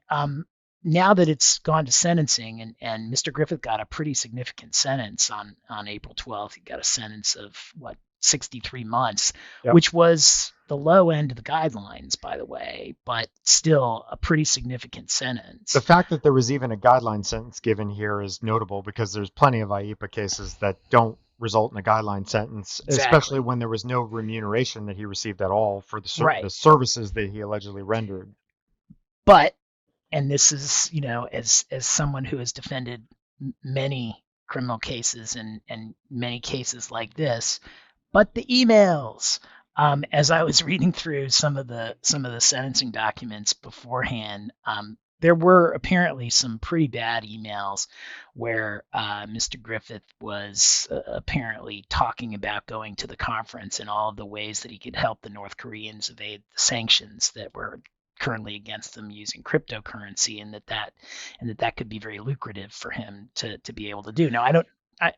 now that it's gone to sentencing, and Mr. Griffith got a pretty significant sentence on April 12th. He got a sentence of what, 63 months, Yep. which was the low end of the guidelines, by the way, but still a pretty significant The sentence. fact that there was even a guideline sentence given here is notable because there's plenty of IEPA cases that don't result in a guideline sentence, especially Exactly. when there was no remuneration that he received at all for the Right. services that he allegedly rendered. But, and this is, as someone who has defended many criminal cases and many cases like this, but the emails. As I was reading through some of the sentencing documents beforehand, there were apparently some pretty bad emails where Mr. Griffith was apparently talking about going to the conference and all of the ways that he could help the North Koreans evade the sanctions that were currently against them using cryptocurrency, and that could be very lucrative for him to be able to do. Now,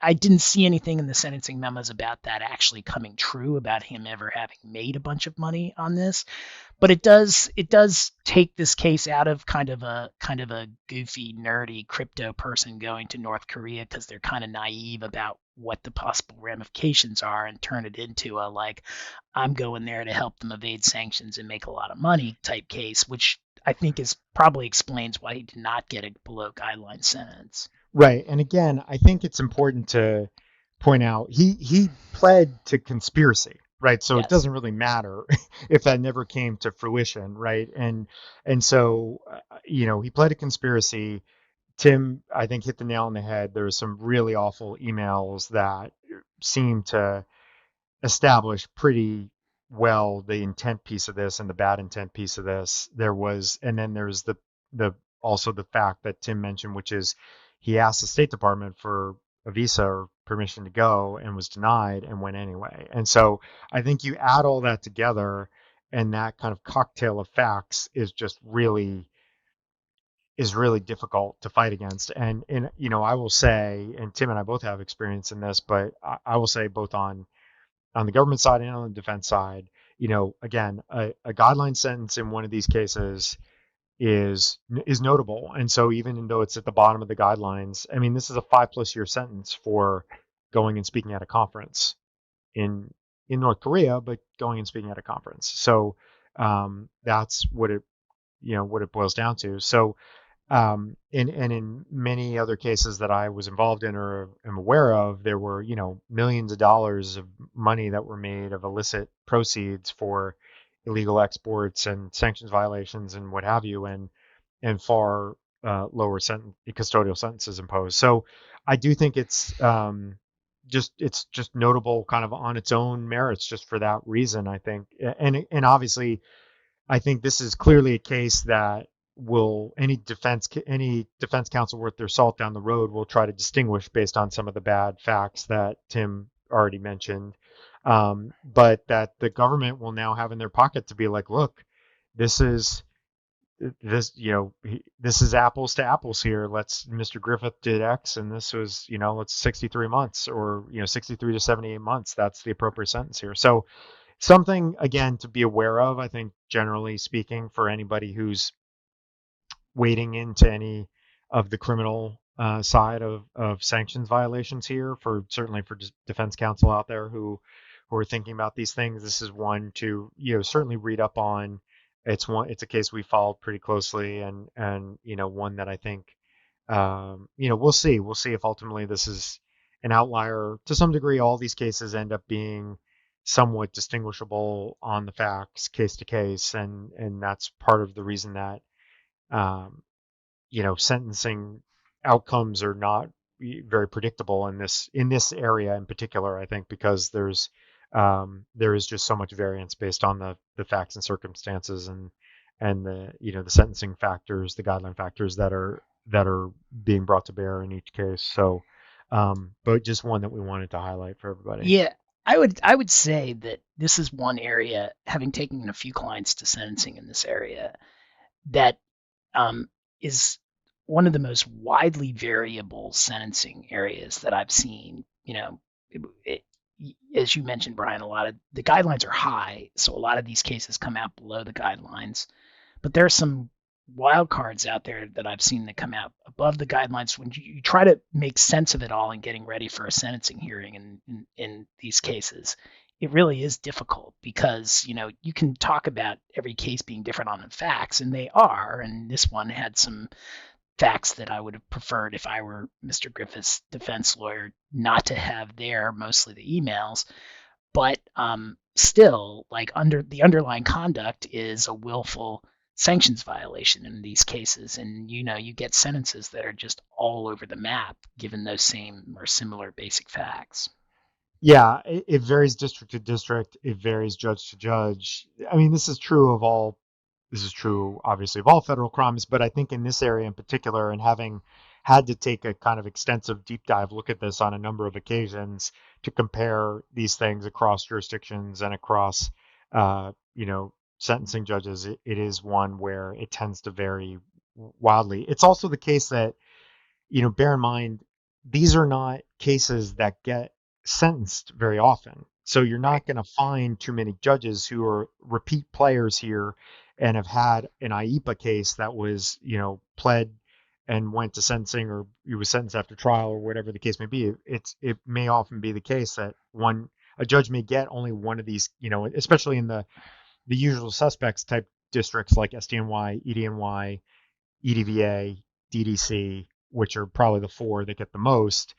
I didn't see anything in the sentencing memos about that actually coming true, about him ever having made a bunch of money on this. But it does take this case out of kind of a goofy, nerdy crypto person going to North Korea because they're kind of naive about what the possible ramifications are, and turn it into a like, I'm going there to help them evade sanctions and make a lot of money type case, which I think is probably explains why he did not get a below guideline sentence. Right. And again, I think it's important to point out he pled to conspiracy, right? So it Yes. doesn't really matter if that never came to fruition, right? And so he pled to conspiracy. Tim, I think, hit the nail on the head. There was some really awful emails that seem to establish pretty well the intent piece of this and the bad intent piece of this. There was, and then there's the also the fact that Tim mentioned, which is he asked the State Department for a visa or permission to go and was denied and went anyway. And so I think you add all that together, and that kind of cocktail of facts is really difficult to fight against. And I will say, and Tim and I both have experience in this, but I will say both on the government side and on the defense side, again, a guideline sentence in one of these cases is notable. And so even though it's at the bottom of the guidelines, I mean, this is a 5+ year sentence for going and speaking at a conference in in North Korea, but going and speaking at a conference. So that's what it boils down to. So and in many other cases that I was involved in or am aware of, there were, millions of dollars of money that were made of illicit proceeds for illegal exports and sanctions violations and what have you, and far lower custodial sentences imposed. So I do think it's just notable kind of on its own merits just for that reason, I think. And obviously I think this is clearly a case that will any defense counsel worth their salt down the road will try to distinguish based on some of the bad facts that Tim already mentioned, but that the government will now have in their pocket to be like, look, this is this is apples to apples here. Mr. Griffith did X, and this was, let's 63 months, or 63 to 78 months. That's the appropriate sentence here. So something again to be aware of, I think, generally speaking, for anybody who's wading into any of the criminal side of sanctions violations here, for certainly for defense counsel out there who are thinking about these things. This is one to certainly read up on. It's a case we followed pretty closely, and one that I think we'll see if ultimately this is an outlier. To some degree, all these cases end up being somewhat distinguishable on the facts, case to case, and that's part of the reason that um, sentencing outcomes are not very predictable in this area in particular. I think because there is just so much variance based on the facts and circumstances, and the sentencing factors, the guideline factors that are being brought to bear in each case. So, but just one that we wanted to highlight for everybody. Yeah, I would say that this is one area, having taken a few clients to sentencing in this area, that um, is one of the most widely variable sentencing areas that I've seen. It, as you mentioned, Brian, a lot of the guidelines are high, so a lot of these cases come out below the guidelines. But there are some wild cards out there that I've seen that come out above the guidelines when you try to make sense of it all and getting ready for a sentencing hearing in these cases. It really is difficult because you can talk about every case being different on the facts, and they are. And this one had some facts that I would have preferred if I were Mr. Griffith's defense lawyer not to have there, mostly the emails. But still, like under the underlying conduct is a willful sanctions violation in these cases, and you get sentences that are just all over the map given those same or similar basic facts. Yeah, it varies district to district. It varies judge to judge. I mean, this is true, obviously, of all federal crimes, but I think in this area in particular, and having had to take a kind of extensive deep dive look at this on a number of occasions to compare these things across jurisdictions and across, uh, you know, sentencing judges, it is one where it tends to vary wildly. It's also the case that bear in mind, these are not cases that get sentenced very often. So you're Right. not going to find too many judges who are repeat players here and have had an IEPA case that was, pled and went to sentencing, or he was sentenced after trial, or whatever the case may be. It may often be the case that a judge may get only one of these, especially in the usual suspects type districts like SDNY, EDNY, EDVA, DDC, which are probably the four that get the most.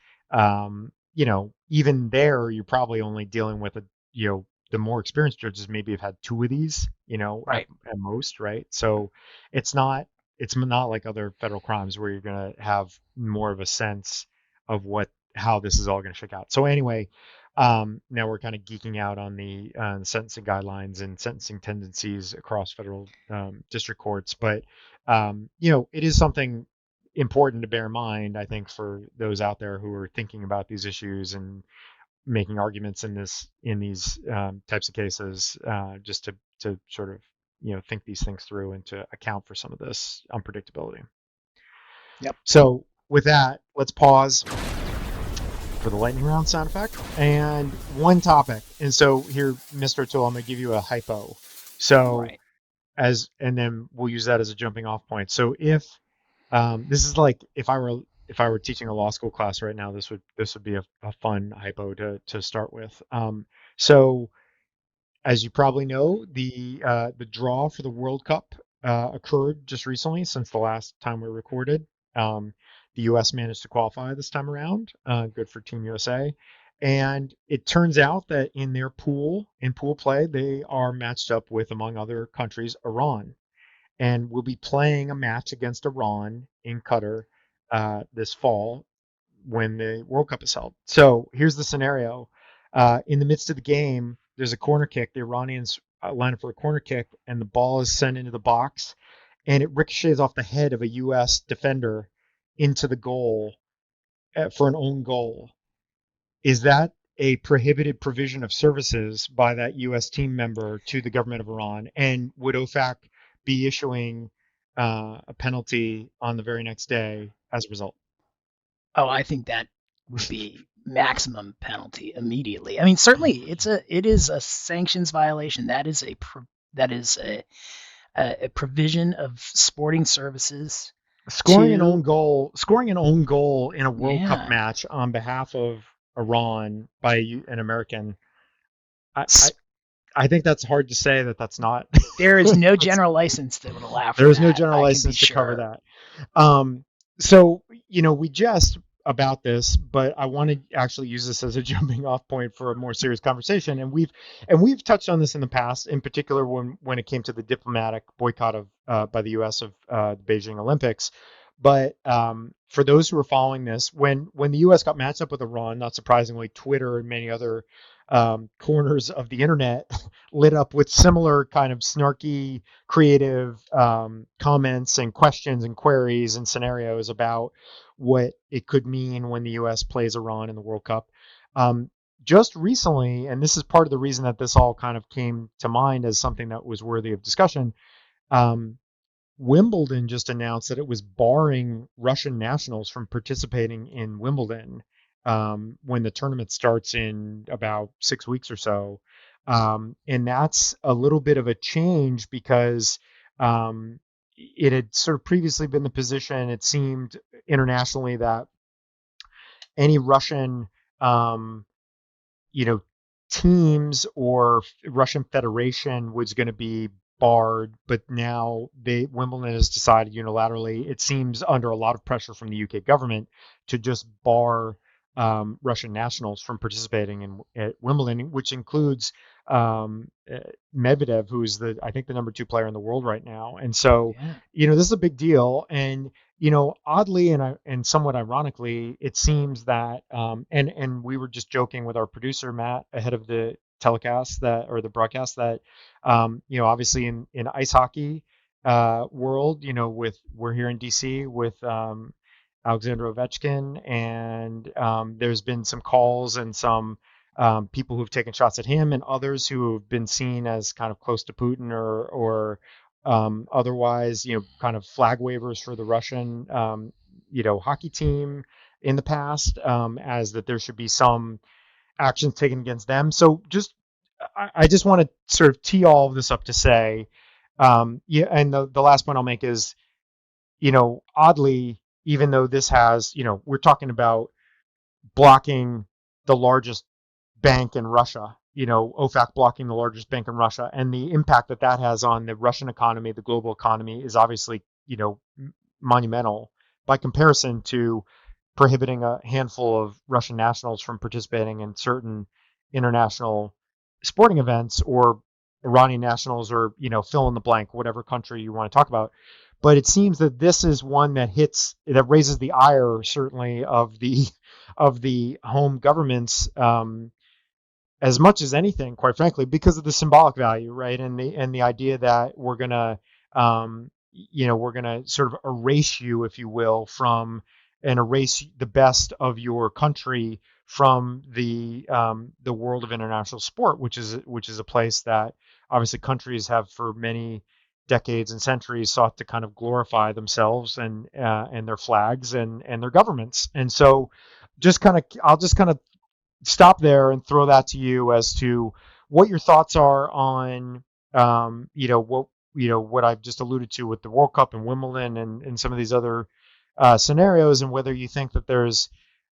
Even there, you're probably only dealing with the more experienced judges maybe have had two of these, at, Right. at most, right? So it's not it's not like other federal crimes where you're gonna have more of a sense of how this is all gonna shake out. So anyway, Now we're kind of geeking out on the sentencing guidelines and sentencing tendencies across federal district courts, but it is something important to bear in mind, I think, for those out there who are thinking about these issues and making arguments in these types of cases, just to sort of think these things through and to account for some of this unpredictability. Yep. So with that, let's pause for the lightning round sound effect and one topic. And so here, Mr. Tool, I'm going to give you a hypo. So Right. and then we'll use that as a jumping off point. So if this is like if I were teaching a law school class right now, this would be a fun hypo to start with. So as you probably know, the draw for the World Cup occurred just recently since the last time we recorded. The U.S. managed to qualify this time around. Good for Team USA. And it turns out that in their in pool play, they are matched up with, among other countries, Iran. And we'll be playing a match against Iran in Qatar this fall when the World Cup is held. So here's the scenario. In the midst of the game, there's a corner kick. The Iranians line up for a corner kick, and the ball is sent into the box, and it ricochets off the head of a U.S. defender into the goal for an own goal. Is that a prohibited provision of services by that U.S. team member to the government of Iran? And would OFAC be issuing a penalty on the very next day as a result? Oh, I think that would be maximum penalty immediately. I mean, certainly it is a sanctions violation. That is a provision of sporting services to Scoring an own goal in a World Cup yeah. match on behalf of Iran by an American. I, I, I think that's hard to say that that's not. There is no That's, general license that would allow for there is no that. general I can be license to cover sure. that. Um, so, we jest about this, but I want to actually use this as a jumping off point for a more serious conversation. And we've touched on this in the past, in particular when it came to the diplomatic boycott of by the U.S. of the Beijing Olympics. But for those who are following this, when the U.S. got matched up with Iran, not surprisingly, Twitter and many other corners of the internet lit up with similar kind of snarky, creative comments and questions and queries and scenarios about what it could mean when the U.S. plays Iran in the World Cup. Just recently, and this is part of the reason that this all kind of came to mind as something that was worthy of discussion. Wimbledon just announced that it was barring Russian nationals from participating in Wimbledon when the tournament starts in about 6 weeks or so. And that's a little bit of a change because it had sort of previously been the position, it seemed internationally, that any Russian um, you know, teams or Russian Federation was going to be barred, but now Wimbledon has decided unilaterally, it seems under a lot of pressure from the UK government, to just bar Russian nationals from participating at Wimbledon, which includes Medvedev, who's I think the number 2 player in the world right now. And so, Yeah. this is a big deal. And oddly and somewhat ironically, it seems that and we were just joking with our producer Matt ahead of the telecast or the broadcast that obviously in ice hockey world, we're here in DC with Alexander Ovechkin, and there's been some calls and some people who've taken shots at him and others who have been seen as kind of close to Putin or otherwise, kind of flag wavers for the Russian, hockey team in the past, as that there should be some actions taken against them. So I just want to sort of tee all of this up to say, yeah, and the last point I'll make is, oddly, even though this has, we're talking about blocking the largest bank in Russia, OFAC blocking the largest bank in Russia, and the impact that that has on the Russian economy, the global economy, is obviously, monumental by comparison to prohibiting a handful of Russian nationals from participating in certain international sporting events, or Iranian nationals, or fill in the blank, whatever country you want to talk about. But it seems that this is one that raises the ire, certainly, of the home governments, as much as anything, quite frankly, because of the symbolic value, right? And the idea that we're gonna sort of erase you, if you will, from and erase the best of your country from the world of international sport, which is a place that obviously countries have for many decades and centuries sought to kind of glorify themselves and their flags and their governments. And so, I'll just kind of stop there and throw that to you as to what your thoughts are on what I've just alluded to with the World Cup and Wimbledon and some of these other scenarios, and whether you think that there's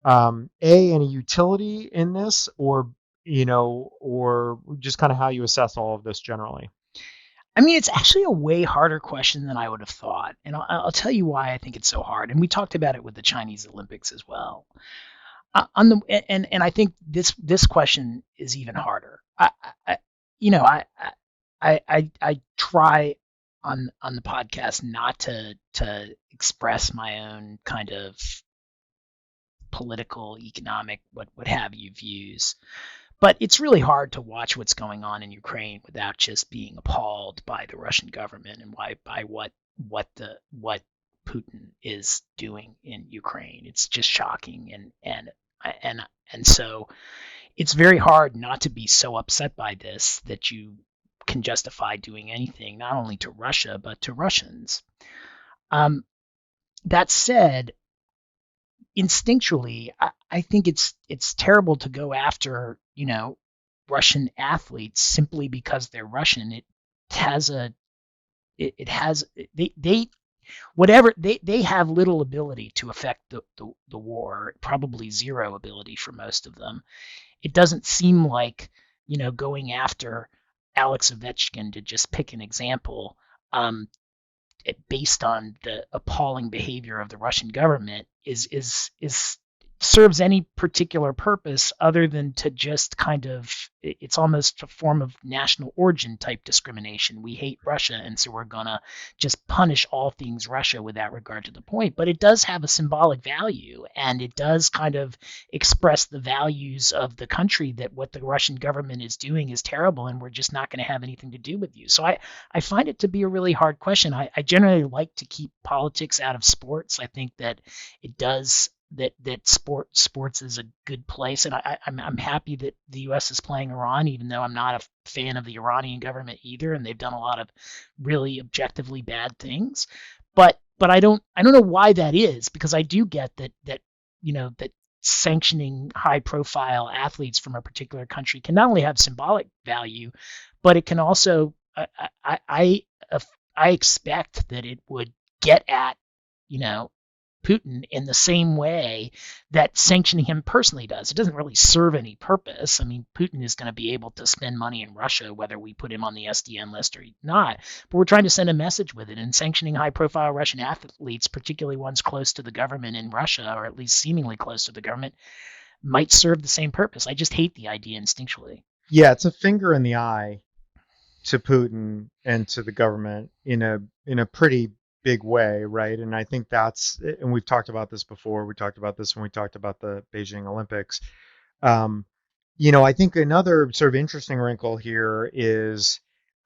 any utility in this, or just kind of how you assess all of this generally. I mean, it's actually a way harder question than I would have thought, and I'll tell you why I think it's so hard. And we talked about it with the Chinese Olympics as well. On the and I think this question is even harder. I you know I try on the podcast not to express my own kind of political, economic, what have you views. But it's really hard to watch what's going on in Ukraine without just being appalled by the Russian government and by what Putin is doing in Ukraine. It's just shocking, and so it's very hard not to be so upset by this that you can justify doing anything, not only to Russia but to Russians. Um, that said, instinctually, I think it's terrible to go after Russian athletes simply because they're Russian. Has a it has they whatever they have little ability to affect the war, probably zero ability for most of them. It doesn't seem like going after Alex Ovechkin, to just pick an example, based on the appalling behavior of the Russian government, is serves any particular purpose other than to just kind of, it's almost a form of national origin type discrimination. We hate Russia, and so we're gonna just punish all things Russia without regard to the point. But it does have a symbolic value, and it does kind of express the values of the country, that what the Russian government is doing is terrible and we're just not going to have anything to do with you. So I find it to be a really hard question. I generally like to keep politics out of sports. I think that it does that sports is a good place, and I'm happy that the U.S. is playing Iran, even though I'm not a fan of the Iranian government either, and they've done a lot of really objectively bad things. But I don't know why that is, because I do get that sanctioning high profile athletes from a particular country can not only have symbolic value, but it can also I expect that it would get at you know Putin in the same way that sanctioning him personally does. It doesn't really serve any purpose. I mean, Putin is going to be able to spend money in Russia whether we put him on the SDN list or not. But we're trying to send a message with it, and sanctioning high-profile Russian athletes, particularly ones close to the government in Russia, or at least seemingly close to the government, might serve the same purpose. I just hate the idea instinctually. Yeah, it's a finger in the eye to Putin and to the government in a pretty big way, right? And I think and we've talked about this before. We talked about this when we talked about the Beijing Olympics. Um, I think another sort of interesting wrinkle here is,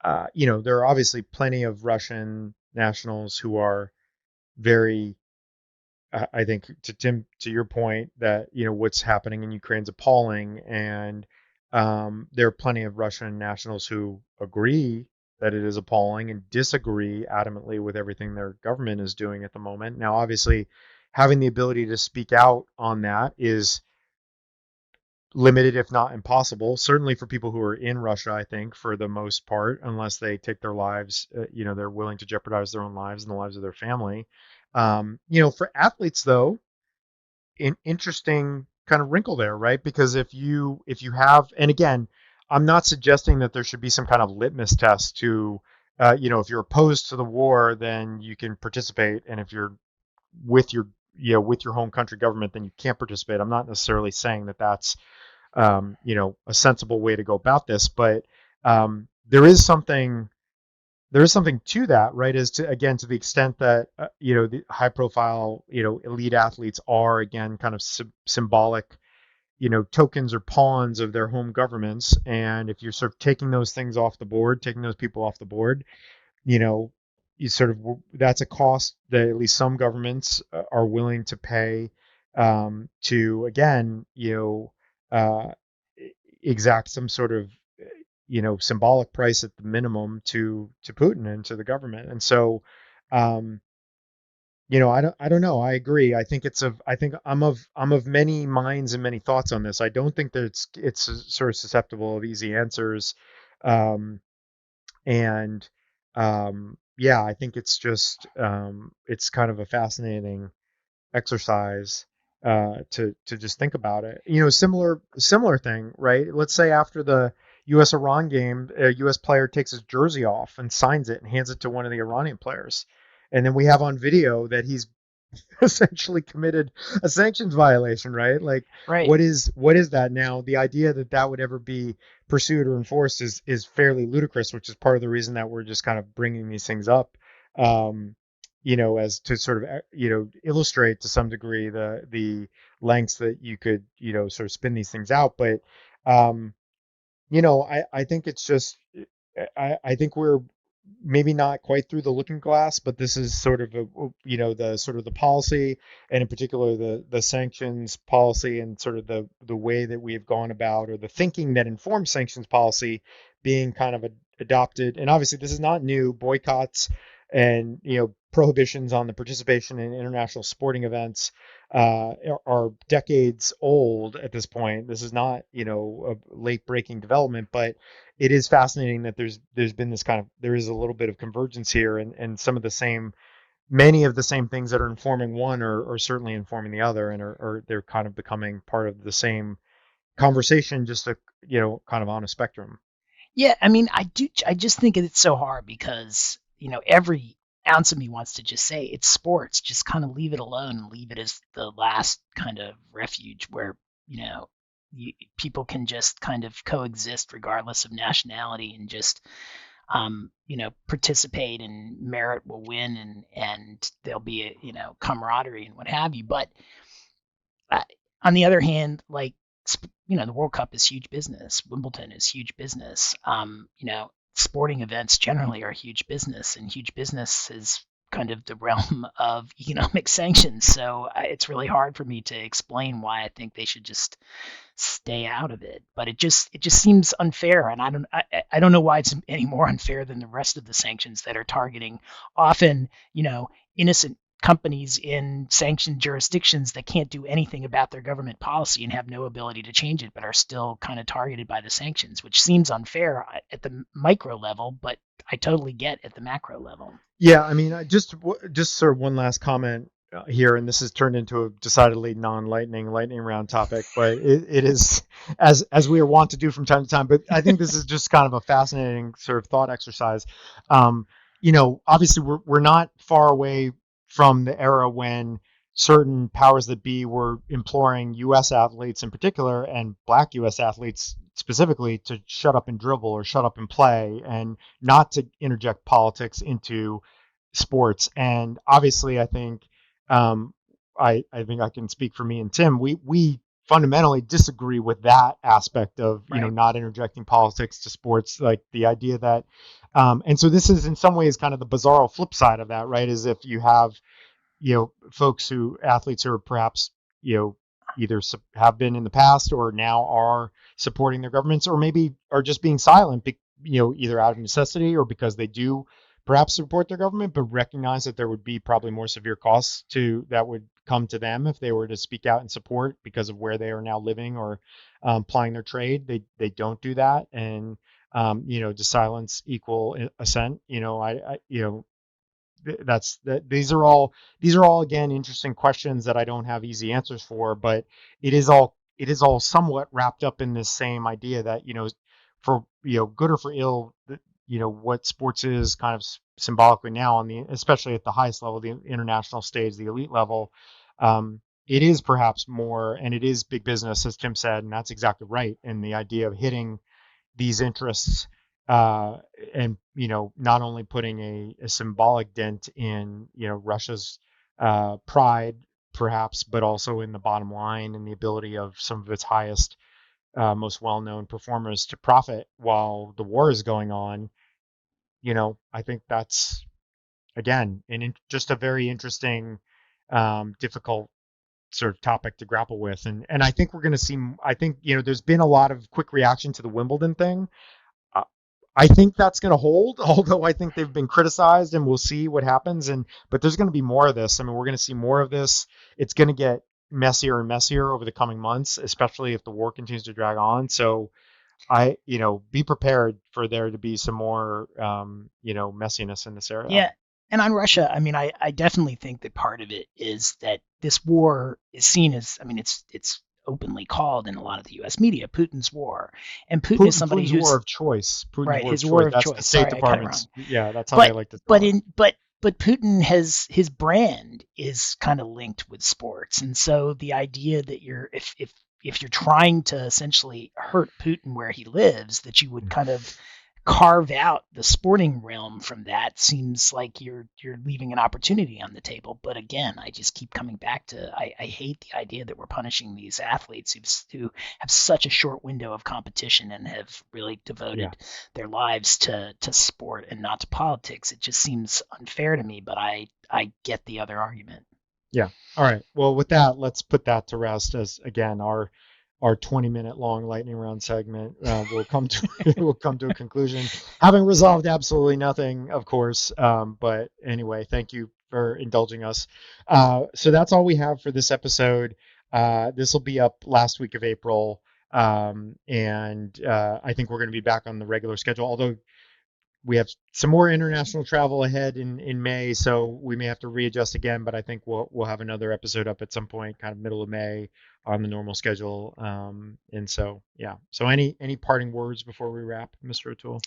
there are obviously plenty of Russian nationals who are very, I think, to Tim, to your point, that what's happening in Ukraine's appalling, and there are plenty of Russian nationals who agree that it is appalling and disagree adamantly with everything their government is doing at the moment. Now, obviously, having the ability to speak out on that is limited, if not impossible. Certainly for people who are in Russia, I think, for the most part, unless they take their lives, they're willing to jeopardize their own lives and the lives of their family. For athletes, though, an interesting kind of wrinkle there, right? Because if you have, and again, I'm not suggesting that there should be some kind of litmus test to, if you're opposed to the war, then you can participate, and if you're with your with your home country government, then you can't participate. I'm not necessarily saying that that's a sensible way to go about this, but there is something to that, right? Is to, again, to the extent that the high profile elite athletes are, again, kind of symbolic tokens or pawns of their home governments. And if you're sort of taking those things off the board, taking those people off the board, you know, you sort of that's a cost that at least some governments are willing to pay to again, exact some sort of symbolic price at the minimum to Putin and to the government. And so, um, I don't know. I agree. I think I'm of many minds and many thoughts on this. I don't think that it's sort of susceptible of easy answers. Um, and yeah, I think it's just it's kind of a fascinating exercise to just think about it. Similar thing, right? Let's say after the U.S. Iran game, a U.S. player takes his jersey off and signs it and hands it to one of the Iranian players, and then we have on video that he's essentially committed a sanctions violation, right? Like, Right. what is that now? The idea that that would ever be pursued or enforced is fairly ludicrous, which is part of the reason that we're just kind of bringing these things up, um, as to sort of illustrate to some degree the lengths that you could sort of spin these things out. But um, I think it's just I think we're maybe not quite through the looking glass, but this is sort of the sort of the policy, and in particular the sanctions policy, and sort of the way that we have gone about, or the thinking that informs sanctions policy being kind of adopted. And obviously this is not new. Boycotts and prohibitions on the participation in international sporting events are decades old at this point. This is not a late breaking development, but it is fascinating that there's been this kind of there is a little bit of convergence here, and some of the same many of the same things that are informing one are certainly informing the other, and are they're kind of becoming part of the same conversation, just a kind of on a spectrum. Yeah, I mean, I just think it's so hard because every ounce of me wants to just say it's sports. Just kind of leave it alone and leave it as the last kind of refuge where you know people can just kind of coexist regardless of nationality and just participate, and merit will win, and there'll be a camaraderie and what have you. But uh, on the other hand, like the World Cup is huge business. Wimbledon is huge business. Sporting events generally are huge business, and huge business is kind of the realm of economic sanctions. So it's really hard for me to explain why I think they should just stay out of it. But it just seems unfair, and I don't know why it's any more unfair than the rest of the sanctions that are targeting often innocent companies in sanctioned jurisdictions that can't do anything about their government policy and have no ability to change it, but are still kind of targeted by the sanctions, which seems unfair at the micro level, but I totally get at the macro level. Yeah, I mean, just sort of one last comment here, and this has turned into a decidedly non-lightning round topic, but it is as we are wont to do from time to time. But I think this is just kind of a fascinating sort of thought exercise. Obviously we're not far away from the era when certain powers that be were imploring U.S. athletes in particular, and Black U.S. athletes specifically, to shut up and dribble or shut up and play, and not to interject politics into sports. And obviously, I think I think I can speak for me and Tim. We fundamentally disagree with that aspect of Right. not interjecting politics to sports, like the idea that. And so this is in some ways kind of the bizarro flip side of that, right? Is if you have folks athletes who are perhaps either have been in the past or now are supporting their governments, or maybe are just being silent, either out of necessity or because they do perhaps support their government, but recognize that there would be probably more severe costs to that would come to them if they were to speak out in support because of where they are now living or plying their trade. They don't do that, and does silence equal assent? That's that these are all again interesting questions that I don't have easy answers for, but it is all somewhat wrapped up in this same idea that for good or for ill, what sports is kind of symbolically now, on the especially at the highest level, the international stage, the elite level. It is perhaps more, and it is big business, as Tim said, and that's exactly right. And the idea of hitting these interests, uh, and not only putting a symbolic dent in Russia's pride, perhaps, but also in the bottom line and the ability of some of its highest, most well-known performers to profit while the war is going on. I think that's, again, just a very interesting, difficult sort of topic to grapple with. And I think we're going to see, I think, there's been a lot of quick reaction to the Wimbledon thing. Uh, I think that's going to hold, although I think they've been criticized, and we'll see what happens. But there's going to be more of this. I mean, we're going to see more of this. It's going to get messier and messier over the coming months, especially if the war continues to drag on. So be prepared for there to be some more, messiness in this area. Yeah. And on Russia, I mean, I definitely think that part of it is that this war is seen as, I mean, it's openly called in a lot of the U.S. media, Putin's war. And Putin is somebody Putin's who's war of choice. Putin's right, war his of war choice. of That's choice. the State Sorry, Department's. Yeah, that's how but they like to call it. But Putin has, his brand is kind of linked with sports, and so the idea that if you're trying to essentially hurt Putin where he lives, that you would kind of carve out the sporting realm from that seems like you're leaving an opportunity on the table. But again, I just keep coming back to I hate the idea that we're punishing these athletes who have such a short window of competition and have really devoted their lives to sport and not to politics. It just seems unfair to me, but I get the other argument. Yeah. All right. Well, with that, let's put that to rest, as again our 20-minute long lightning round segment will come to a conclusion, having resolved absolutely nothing, of course. But anyway, thank you for indulging us. So that's all we have for this episode. This will be up last week of April, and I think we're going to be back on the regular schedule, although we have some more international travel ahead in May, so we may have to readjust again, but I think we'll have another episode up at some point, kind of middle of May, on the normal schedule. And so, yeah. So any parting words before we wrap, Mr. O'Toole?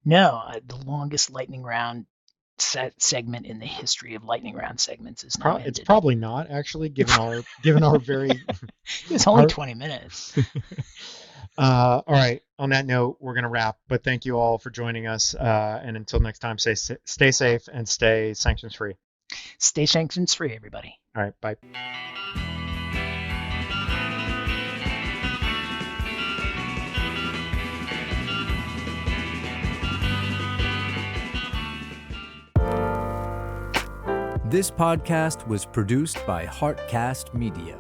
No, the longest lightning round segment in the history of lightning round segments is now ended. It's probably not, actually, given our very it's only 20 minutes. All right. On that note, we're going to wrap, but thank you all for joining us. And until next time, stay safe and stay sanctions free. Stay sanctions free, everybody. All right. Bye. This podcast was produced by Heartcast Media.